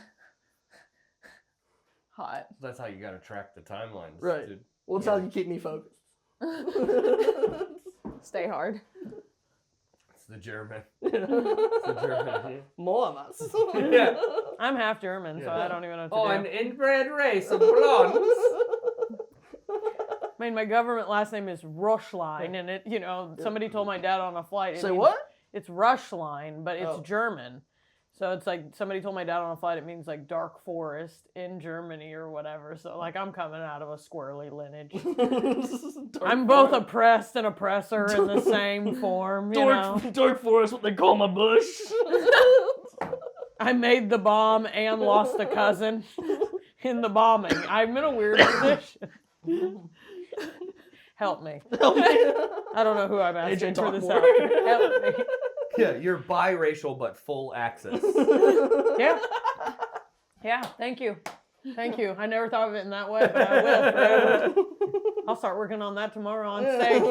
Hot. That's how you gotta track the timelines, Right. dude. Well, it's how you keep me focused. Stay hard. It's the German. It's the German. More of us. Yeah. I'm half German, so Yeah. I don't even know Oh, what an to do. inbred race of blondes. I mean, my government last name is Rushline, and it, somebody told my dad on a flight. it Say means- what? It's Rushline, but it's Oh. German. So it's like somebody told my dad on a flight it means like dark forest in Germany or whatever. So like I'm coming out of a squirrely lineage. I'm both oppressed and oppressor in the same form, you know. Dark forest, what they call my bush. I made the bomb and lost a cousin in the bombing. I'm in a weird position. Help me. Help me. I don't know who I'm asking for this help. Help me. Yeah, you're biracial but full access. Yeah. Yeah, thank you. Thank you. I never thought of it in that way, but I will forever. I'll start working on that tomorrow on stage.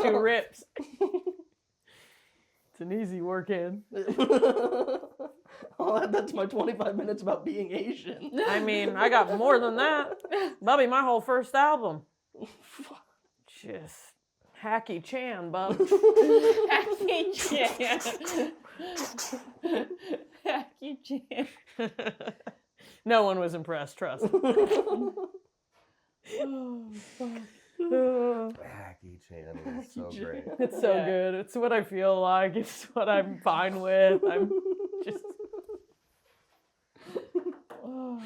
2 rips. It's an easy work in. I'll add that to my 25 minutes about being Asian. I mean, I got more than that. That'll be my whole first album. Just Hacky Chan, bub. Hacky Chan. Hacky Chan. No one was impressed, trust me. Hacky Chan is so great. It's so Yeah. good. It's what I feel like. It's what I'm fine with. I'm just... Oh,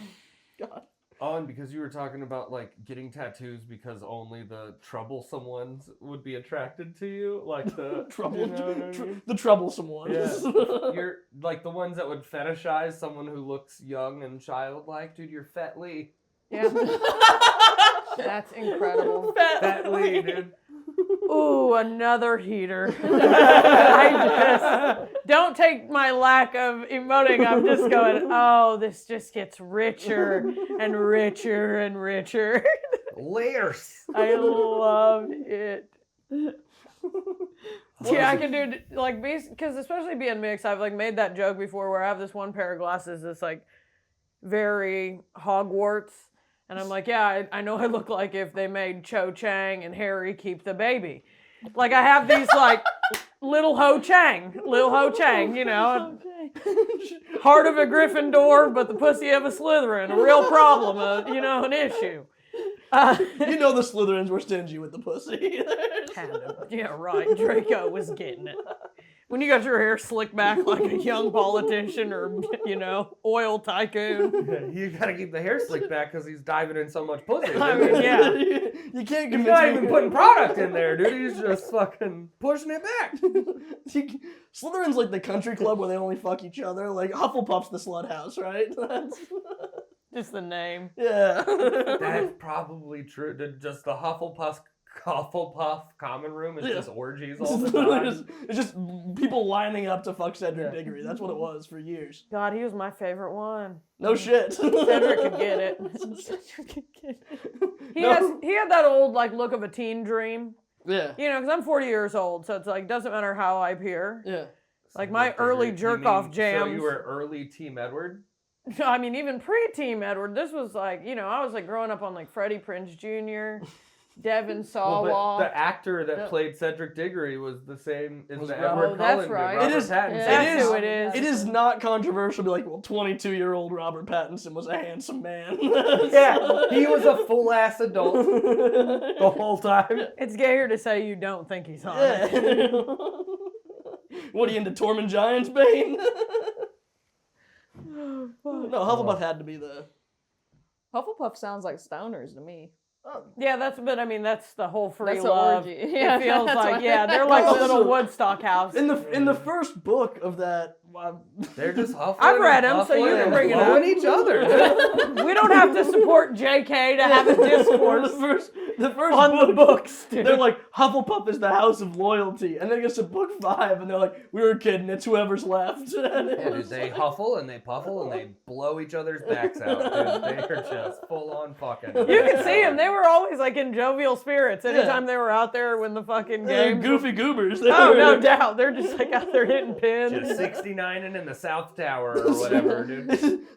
God. Oh, and because you were talking about like getting tattoos because only the troublesome ones would be attracted to you, like the you know what I mean? The troublesome ones. Yeah, you're like the ones that would fetishize someone who looks young and childlike. Dude, you're Fat Lee. Yeah. That's incredible. Fat Lee, dude. Ooh, another heater. I just don't take my lack of emoting. I'm just going, oh, this just gets richer and richer and richer. Layers. I love it. Yeah, I can do it, like, because especially being mixed, I've like made that joke before where I have this one pair of glasses that's like very Hogwarts. And I'm like, yeah, I know I look like if they made Cho Chang and Harry keep the baby. Like I have these like little Ho Chang, you know. Heart of a Gryffindor, but the pussy of a Slytherin. A real problem, an issue. You know the Slytherins were stingy with the pussy. Yeah, right. Draco was getting it. When you got your hair slicked back like a young politician or, oil tycoon. You gotta keep the hair slicked back because he's diving in so much pussy. I mean, yeah. You can't He's convince not me. even putting product in there, dude. He's just fucking pushing it back. Slytherin's like the country club where they only fuck each other. Like Hufflepuff's the slut house, right? Just the name. Yeah. That's probably true. Just the Hufflepuff common room is just orgies all the time. It's just people lining up to fuck Cedric Diggory. That's what it was for years. God, he was my favorite one. No shit. Cedric could get it. He had that old like look of a teen dream. Yeah. Because I'm 40 years old, so it's like doesn't matter how I appear. Yeah. Like my early jerk off jams. So you were early Team Edward? I mean, even pre-Team Edward, this was like, I was like growing up on like Freddie Prinze Jr. Devin Well, Sawa. but the actor that Yeah. played Cedric Diggory was the same as Was the Robert- Edward Oh, that's Cullen. right. Robert It is- Pattinson. Yeah, that's is- who it is. It is not controversial to be like, well, 22-year-old Robert Pattinson was a handsome man. Yeah, he was a full ass adult the whole time. It's gayer to say you don't think he's hot. Yeah. What are you into, Tormund Giants, Bane? No, Hufflepuff had to be the. Hufflepuff sounds like stoners to me. Yeah, that's the whole free That's the love. orgy. It Yeah, feels that's like, what- yeah, they're like a Also- little Woodstock house. In the first book of that. They're just huffling. I've read and 'em, so you puffling can and bring it blowing up. each other. We don't have to support JK to have a discourse the first on book, the books, dude. They're like, Hufflepuff is the house of loyalty. And then it gets to book 5, and they're like, we were kidding, it's whoever's left. And it Yeah, dude, was- they huffle and they puffle and they blow each other's backs out, dude. They are just full on fucking. You can see them. They were always like in jovial spirits anytime they were out there when the fucking they're game. goofy goobers. Oh, no doubt. They're just like out there hitting pins. Just 69ing in the South Tower or whatever, dude.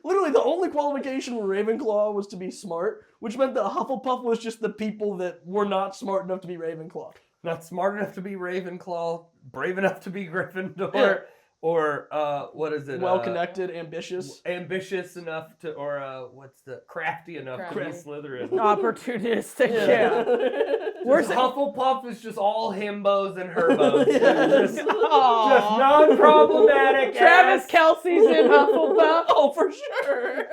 Literally, the only qualification for Ravenclaw was to be smart, which meant that Hufflepuff was just the people that were not smart enough to be Ravenclaw. Not smart enough to be Ravenclaw, brave enough to be Gryffindor, Yeah. or what is it? Well-connected, ambitious. Ambitious enough to, or what's the crafty enough to be Crafty. Slytherin. Opportunistic, yeah. Where's Hufflepuff is just all himbos and herbos. Yeah. Just Aw. non-problematic. Travis ass. Kelsey's in Hufflepuff. Oh, for sure.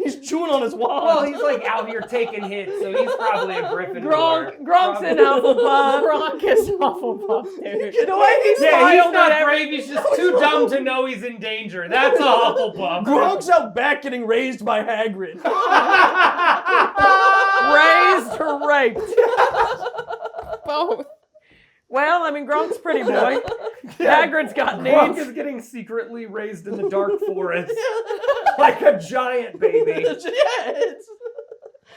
He's chewing on his wand. Well, he's like out here taking hits, so he's probably a Gryffindor. Gronk's in Hufflepuff. Gronk is Hufflepuff, dude. The way he Yeah, he's smiled not at brave. He's just too dumb to know he's in danger. That's a Hufflepuff. Gronk's out back getting raised by Hagrid. raised or raped. Both. Well, I mean, Gronk's pretty boy. Hagrid's got Gronk needs. is getting secretly raised in the dark forest like a giant baby. It's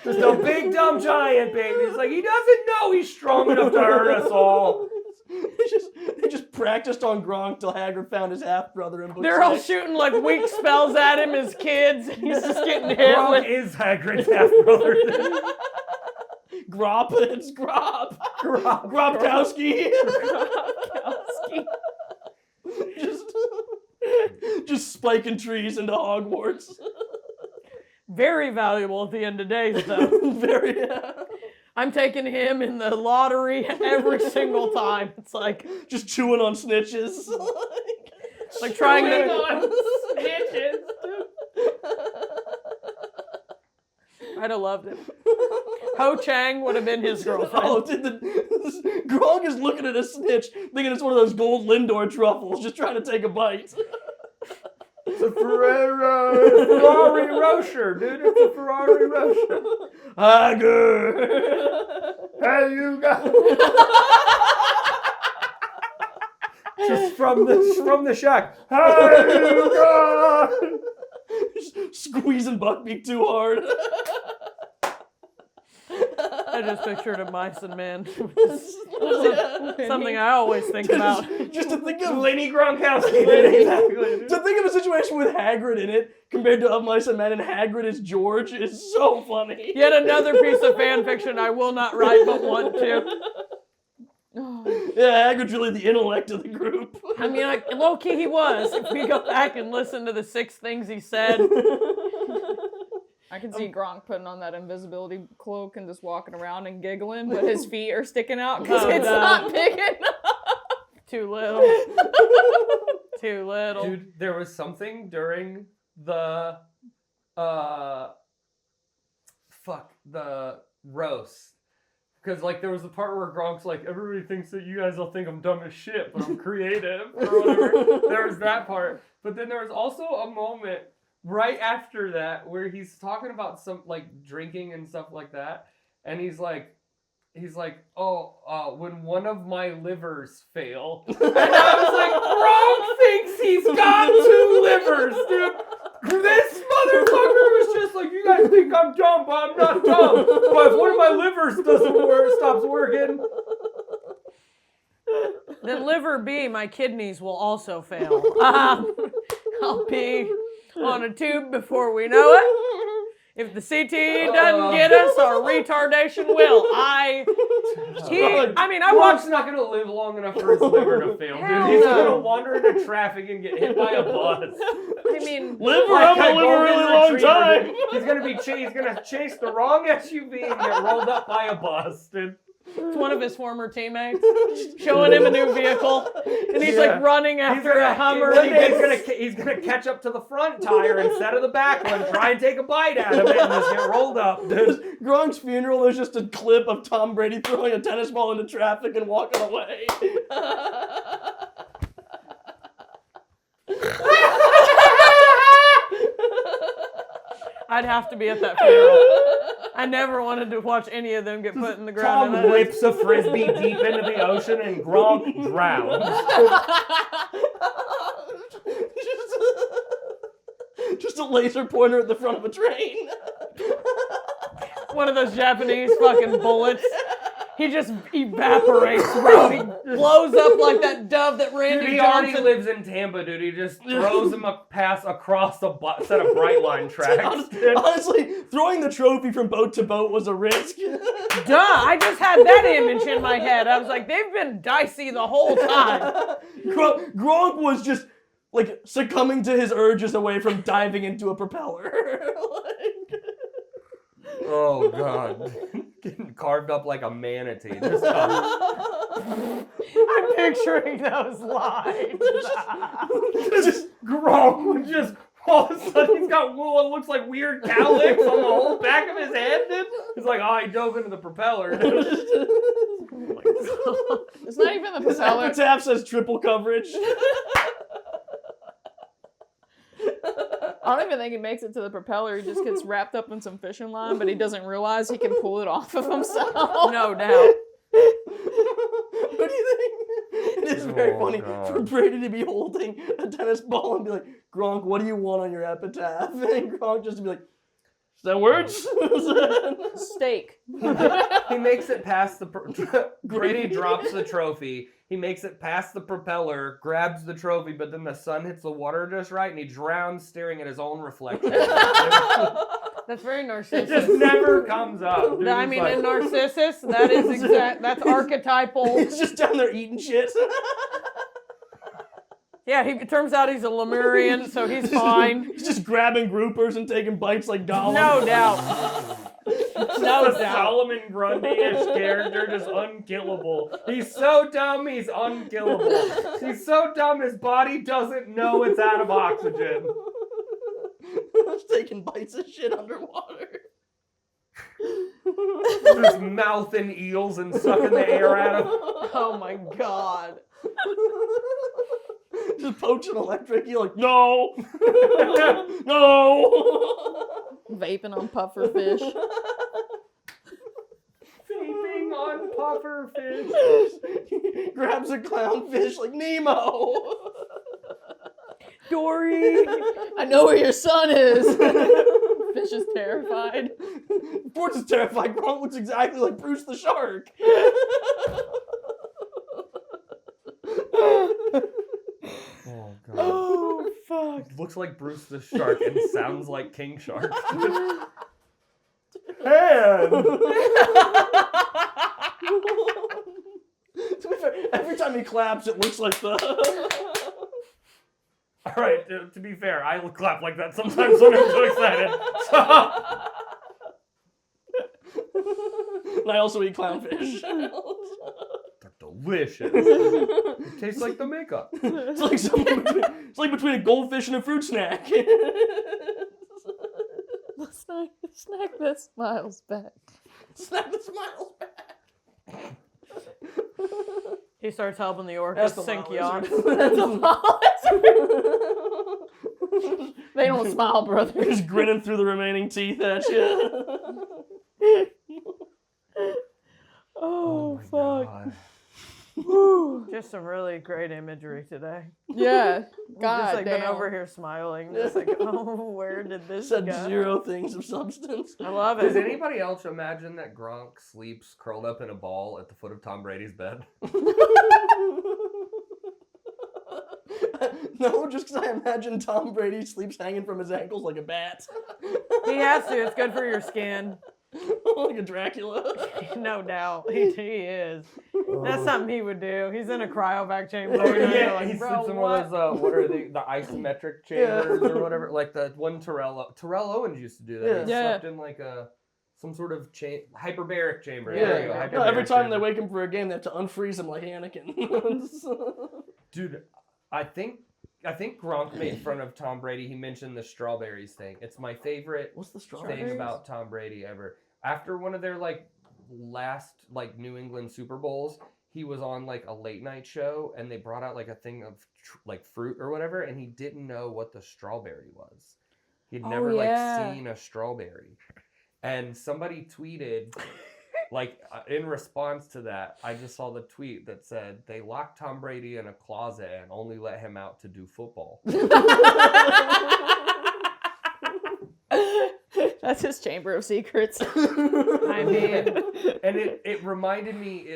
Just a big dumb giant baby. It's like he doesn't know he's strong enough to hurt us all. They just practiced on Gronk till Hagrid found his half brother in book They're all 6. shooting like weak spells at him as kids. He's just getting hit Gronk with. is Hagrid's half brother. Grop, it's Grop. Gronk. Gropkowski. Gronkowski. just spiking trees into Hogwarts. Very valuable at the end of days, though. Very. I'm taking him in the lottery every single time. It's like Just chewing on snitches. like trying Chewing to. on snitches. I'd have loved it. Ho Chang would have been his girlfriend. Oh, Gronk is looking at a snitch, thinking it's one of those gold Lindor truffles, just trying to take a bite. It's a Ferrari Rocher, dude. It's a Ferrari Rocher. Hagrid. Hey, you guys. Just from the shack. Hey, you guys. Just squeezing Buckbeak too hard. I just pictured a mice and men. Something I always think about. Just to think of Lenny Gronkowski did exactly. to think of a situation with Hagrid in it compared to Of Mice and Men and Hagrid as George is so funny. Yet another piece of fan fiction I will not write but want to. Yeah, Hagrid's really the intellect of the group. I mean, like, low-key he was. If we go back and listen to the 6 things he said. I can see Gronk putting on that invisibility cloak and just walking around and giggling, but his feet are sticking out because Oh, it's no. not big enough. Too little. Too little. Dude, there was something during the the roast. Because, like, there was a part where Gronk's like, everybody thinks that you guys will think I'm dumb as shit, but I'm creative, or whatever. There was that part. But then there was also a moment right after that where he's talking about some, like, drinking and stuff like that. And he's like, when one of my livers fail. And I was like, Gronk thinks he's got 2 livers, dude. This motherfucker was just like, you guys think I'm dumb, but I'm not dumb. But if one of my livers stops working. Then liver B, my kidneys will also fail. I'll be on a tube before we know it. If the CTE doesn't get us, our retardation will. I Gronk's not gonna live long enough for his liver to fail, dude. Hell He's no. gonna wander into traffic and get hit by a bus. I mean, Live Like around a live a really golden long retriever, time. dude. He's gonna chase the wrong SUV and get rolled up by a bus, dude. it's one of his former teammates showing him a new vehicle, and he's like running after a Hummer. One day he's gonna catch up to the front tire instead of the back one, try and take a bite out of it, and just get rolled up, dude. Gronk's funeral, there's just a clip of Tom Brady throwing a tennis ball into traffic and walking away. I'd have to be at that funeral. I never wanted to watch any of them get put in the ground. Tom whips a frisbee deep into the ocean and Gronk drowns. Just a laser pointer at the front of a train. One of those Japanese fucking bullets. He just evaporates, bro. He blows up like that dove that Randy Dude, he already Johnson. lives in Tampa, dude. He just throws him a pass across a set of bright line tracks. Honestly, throwing the trophy from boat to boat was a risk. Duh, I just had that image in my head. I was like, they've been dicey the whole time. Gronk was just like succumbing to his urges away from diving into a propeller. Oh, God. Getting carved up like a manatee. Just I'm picturing those lines. Gronk would just, all of a sudden, he's got what looks like weird cowlicks on the whole back of his head, dude. He's like, oh, he dove into the propeller, dude. It's not even the His propeller. epitaph says triple coverage. I don't even think he makes it to the propeller. He just gets wrapped up in some fishing line, but he doesn't realize he can pull it off of himself. No doubt. What do you think? It is very Oh, funny God. for Brady to be holding a tennis ball and be like, Gronk, what do you want on your epitaph? And Gronk just to be like, is that words? Steak. He makes it past the... Brady drops the trophy. He makes it past the propeller, grabs the trophy, but then the sun hits the water just right, and he drowns staring at his own reflection. That's very It just narcissist. never comes up. Dude. I It's mean, like, in Narcissus, that is exact. That's archetypal. He's just down there eating shit. Yeah, it turns out he's a Lemurian, so he's fine. He's just grabbing groupers and taking bites like Gollum. No doubt. No the doubt. Solomon Grundy-ish character, just unkillable. He's so dumb, he's unkillable. He's so dumb, his body doesn't know it's out of oxygen. He's taking bites of shit underwater. Just mouthing eels and sucking the air out of them. Oh my god. Just poaching electric. You're like, no. No. Vaping on puffer fish. Vaping on puffer fish. Grabs a clownfish like Nemo. Dory. I know where your son is. Fish is terrified. Bruce is terrified. Gronk looks exactly like Bruce the Shark. Oh, God. Oh, fuck. Looks like Bruce the Shark and sounds like King Shark. Hand! To be fair, every time he claps, it looks like the... Alright, to be fair, I clap like that sometimes when I'm so excited. So... And I also eat clownfish. They're delicious. It tastes like the makeup. It's like it's like between a goldfish and a fruit snack. Snack that smiles back. Snack that smiles back. He starts helping the orcas That's the sink wild yachts. lizard. That's the They don't smile, brother. Just grinning through the remaining teeth at you. Oh, fuck. God. Just some really great imagery today. Yeah. We've God just like been damn. over here smiling. Just like, oh, where did this Said go? 0 things of substance. I love Does it. anybody else imagine that Gronk sleeps curled up in a ball at the foot of Tom Brady's bed? No, just because I imagine Tom Brady sleeps hanging from his ankles like a bat. He has to. It's good for your skin. Like a Dracula. No doubt. He is. That's something he would do. He's in a cryovac chamber. Yeah, like, he bro, sits in what? one of those, what are the isometric chambers or whatever? Like the one Terrell Owens used to do that. He slept in like some sort of hyperbaric chamber. Yeah. There you go, No, hyperbaric every time they chamber. wake him for a game, they have to unfreeze him like Anakin. Dude, I think Gronk made fun of Tom Brady. He mentioned the strawberries thing. It's my favorite What's the strawberries? thing about Tom Brady ever. After one of their last New England Super Bowls, he was on like a late night show and they brought out like a thing of like fruit or whatever, and he didn't know what the strawberry was. He'd never seen a strawberry. And somebody tweeted, in response to that, I just saw the tweet that said, they locked Tom Brady in a closet and only let him out to do football. That's his chamber of secrets. I mean, and it reminded me,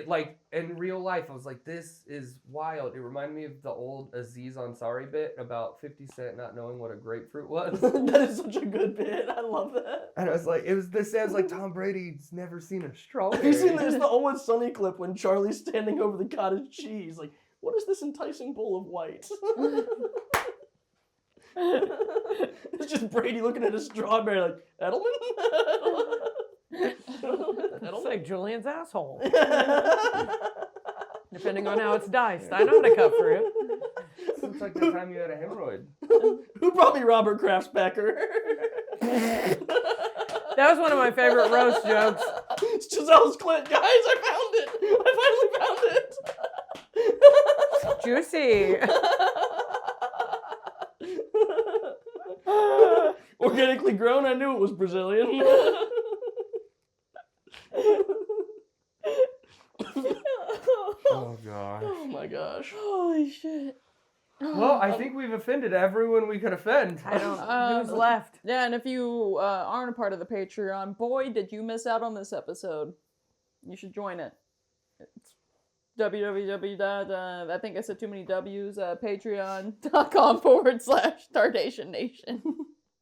in real life, I was like, this is wild. It reminded me of the old Aziz Ansari bit about 50 Cent not knowing what a grapefruit was. That is such a good bit. I love that. And I was like, this sounds like Tom Brady's never seen a strawberry. Have you seen this? The Always Sunny clip when Charlie's standing over the cottage cheese. Like, what is this enticing bowl of white? It's just Brady looking at a strawberry like, Edelman? it's like Julian's asshole. Depending on how it's diced. I know how to cut fruit. Looks like the time you had a hemorrhoid. Who brought me Robert Kraft's pecker? That was one of my favorite roast jokes. It's Giselle's Clint. Guys, I found it. I finally found it. Juicy. Organically grown, I knew it was Brazilian. Oh, gosh. Oh my gosh. Holy shit. Well, I think we've offended everyone we could offend. I don't know. Who's left? Yeah, and if you aren't a part of the Patreon, boy, did you miss out on this episode. You should join it. It's www. I think I said too many W's. Patreon.com/Tardation Nation.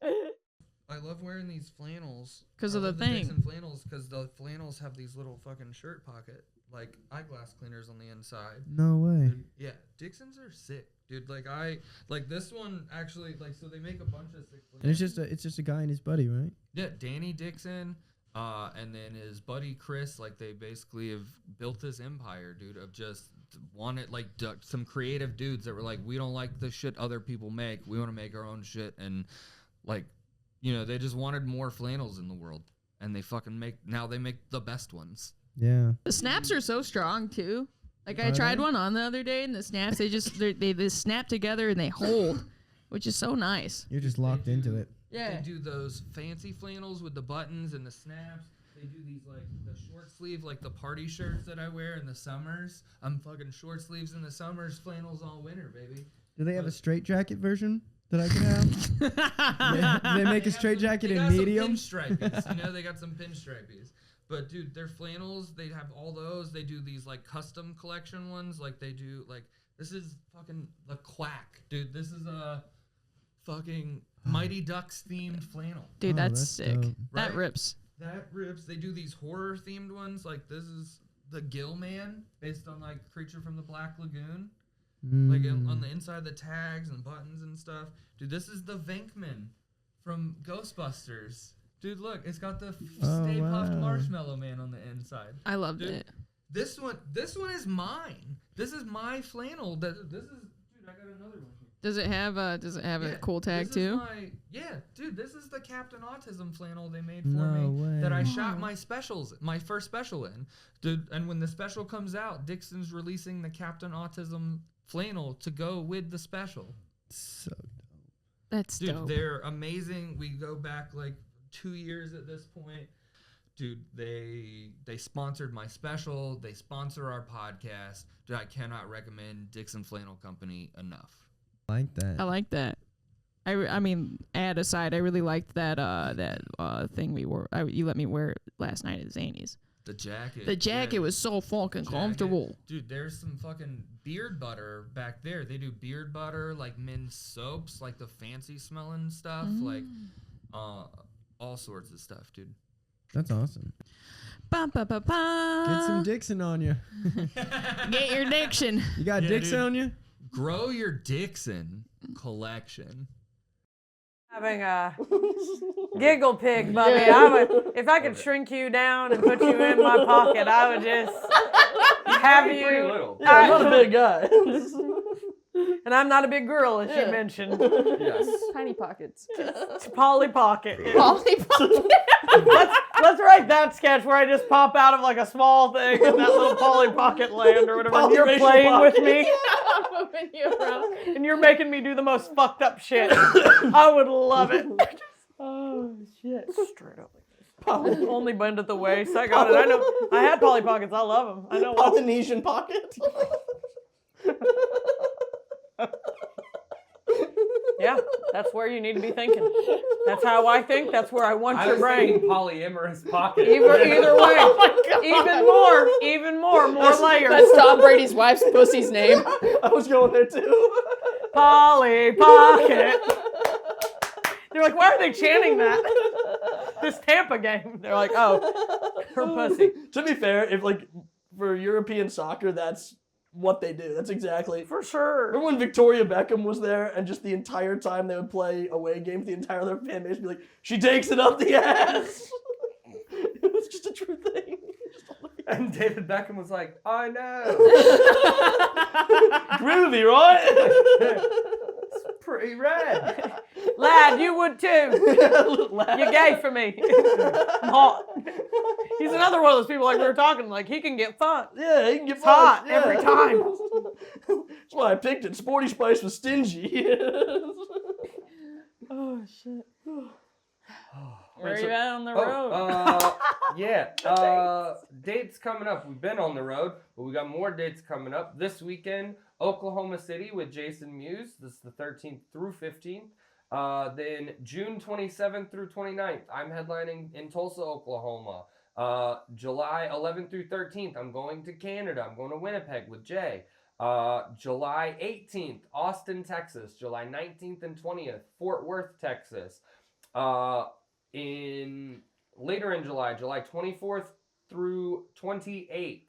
I love wearing these flannels. 'Cause of the thing. Dixon flannels, because the flannels have these little fucking shirt pocket, like eyeglass cleaners on the inside. No way. Dude, yeah, Dixons are sick, dude. Like this one actually, so they make a bunch of sick flannels. And it's just a guy and his buddy, right? Yeah, Danny Dixon, and then his buddy Chris. Like they basically have built this empire, dude, of just wanted some creative dudes that were like, we don't like the shit other people make. We want to make our own shit, and they just wanted more flannels in the world, and they they make the best ones. Yeah. The snaps are so strong too. Like I tried one on the other day, and the snaps they just snap together and they hold, which is so nice. You're just locked into it. Yeah. They do those fancy flannels with the buttons and the snaps. They do these the short sleeve, the party shirts that I wear in the summers. I'm fucking short sleeves in the summers, flannels all winter, baby. Do they have a straight jacket version that I can have? Do they make a straight jacket in medium? Some pinstripies, they got some pinstripies. But dude, their flannels, they have all those. They do these custom collection ones. They do this is fucking the Quack, dude. This is a fucking Mighty Ducks themed flannel. Dude, that's sick. dope. That Right? rips. That rips. They do these horror themed ones. This is the Gill Man, based on Creature from the Black Lagoon. On the inside of the tags and buttons and stuff. Dude, this is the Venkman from Ghostbusters. Dude, look, it's got the Stay Puft Marshmallow Man on the inside. I loved Dude, it. This one is mine. This is my flannel. Dude, I got another one here. Does it have a cool tag this too? Dude, this is the Captain Autism flannel they made for No me way. that I shot my first special in. Dude, and when the special comes out, Dixon's releasing the Captain Autism flannel to go with the special. So dope. That's Dude, dope. they're amazing. We go back 2 years at this point. Dude, they sponsored my special. They sponsor our podcast. Dude, I cannot recommend Dixon Flannel Company enough. I like that. I like that. I mean, ad aside, I really liked that thing we wore. You let me wear it last night at Zany's. The jacket. The jacket was so fucking comfortable. Dude, there's some fucking beard butter back there. They do beard butter, men's soaps, the fancy smelling stuff, all sorts of stuff, dude. That's awesome. Bum, ba, ba, ba. Get some Dixon on you. Get your diction. You got Yeah, Dixon dude. on you? Grow your Dixon collection. Having a giggle pig, Bubby. If I could shrink you down and put you in my pocket, I would just have Pretty you. little. Yeah, I'm not a big guy. And I'm not a big girl, as Yeah. you mentioned. Yes. Tiny pockets. It's Polly Pocket. Polly Pocket. Let's write that sketch where I just pop out of like a small thing in that little Polly Pocket land or whatever. And you're Polyracial playing pocket. with me I'm moving you around. and you're making me do the most fucked up shit. I would love it. Oh shit! Straight up. Only bend at the waist. I got it. I know. I had Polly Pockets. I love them. I know. Polynesian pocket. Yeah, that's where you need to be thinking. That's how I think. That's where I want I your was brain. thinking polyamorous pocket. Either way. Oh my God. Even more layers. That's Tom Brady's wife's pussy's name. I was going there too. Polly Pocket. They're like, why are they chanting that? This Tampa game. They're like, oh, her pussy. To be fair, if like for European soccer, that's what they do. That's exactly. For sure. Remember when Victoria Beckham was there and just the entire time they would play away games, the entire their fan base would be like, she takes it up the ass. It was just a true thing. And David Beckham was like, I know. Groovy, right? It's pretty red. Lad, you would too. You're gay for me. I'm hot. He's another one of those people like we were talking, like he can get fucked. Yeah, he can get It's hot fucked, yeah. every time. That's why I picked it. Sporty Spice was stingy. Oh shit. Where are you at on the road? Dates coming up. We've been on the road, but we got more dates coming up. This weekend, Oklahoma City with Jason Mewes. This is the 13th through 15th. Then June 27th through 29th, I'm headlining in Tulsa, Oklahoma. July 11th through 13th, I'm going to Canada. I'm going to Winnipeg with Jay. July 18th, Austin, Texas. July 19th and 20th, Fort Worth, Texas. Later in July, July 24th through 28th,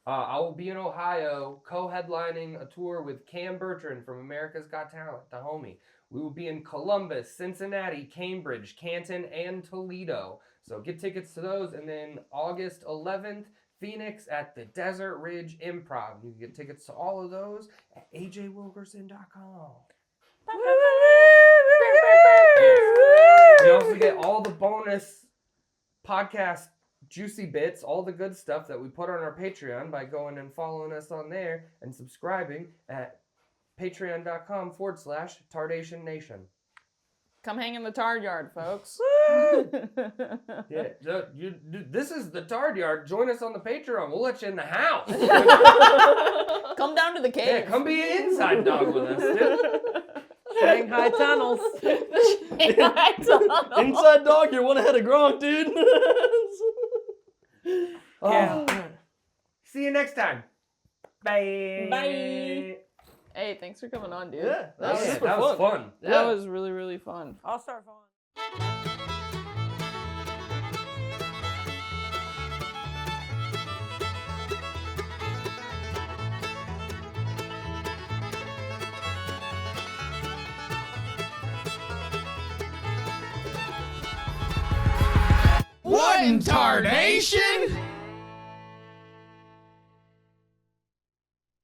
I will be in Ohio co-headlining a tour with Cam Bertrand from America's Got Talent, the homie. We will be in Columbus, Cincinnati, Cambridge, Canton, and Toledo. So get tickets to those. And then August 11th, Phoenix at the Desert Ridge Improv. You can get tickets to all of those at ajwilkerson.com. You also get all the bonus podcast juicy bits, all the good stuff that we put on our Patreon by going and following us on there and subscribing at patreon.com/Tardation Nation. Come hang in the Tard Yard, folks. Yeah, this is the Tard Yard. Join us on the Patreon. We'll let you in the house. Come down to the Yeah, cave. come be an inside dog with us, dude. Shanghai tunnels. Inside dog, you're one ahead of Gronk, dude. Yeah. See you next time. Bye. Bye. Hey, thanks for coming on, dude. Yeah, that was Yeah, super that was fun. That was really, really fun. I'll start following. What in Tardation?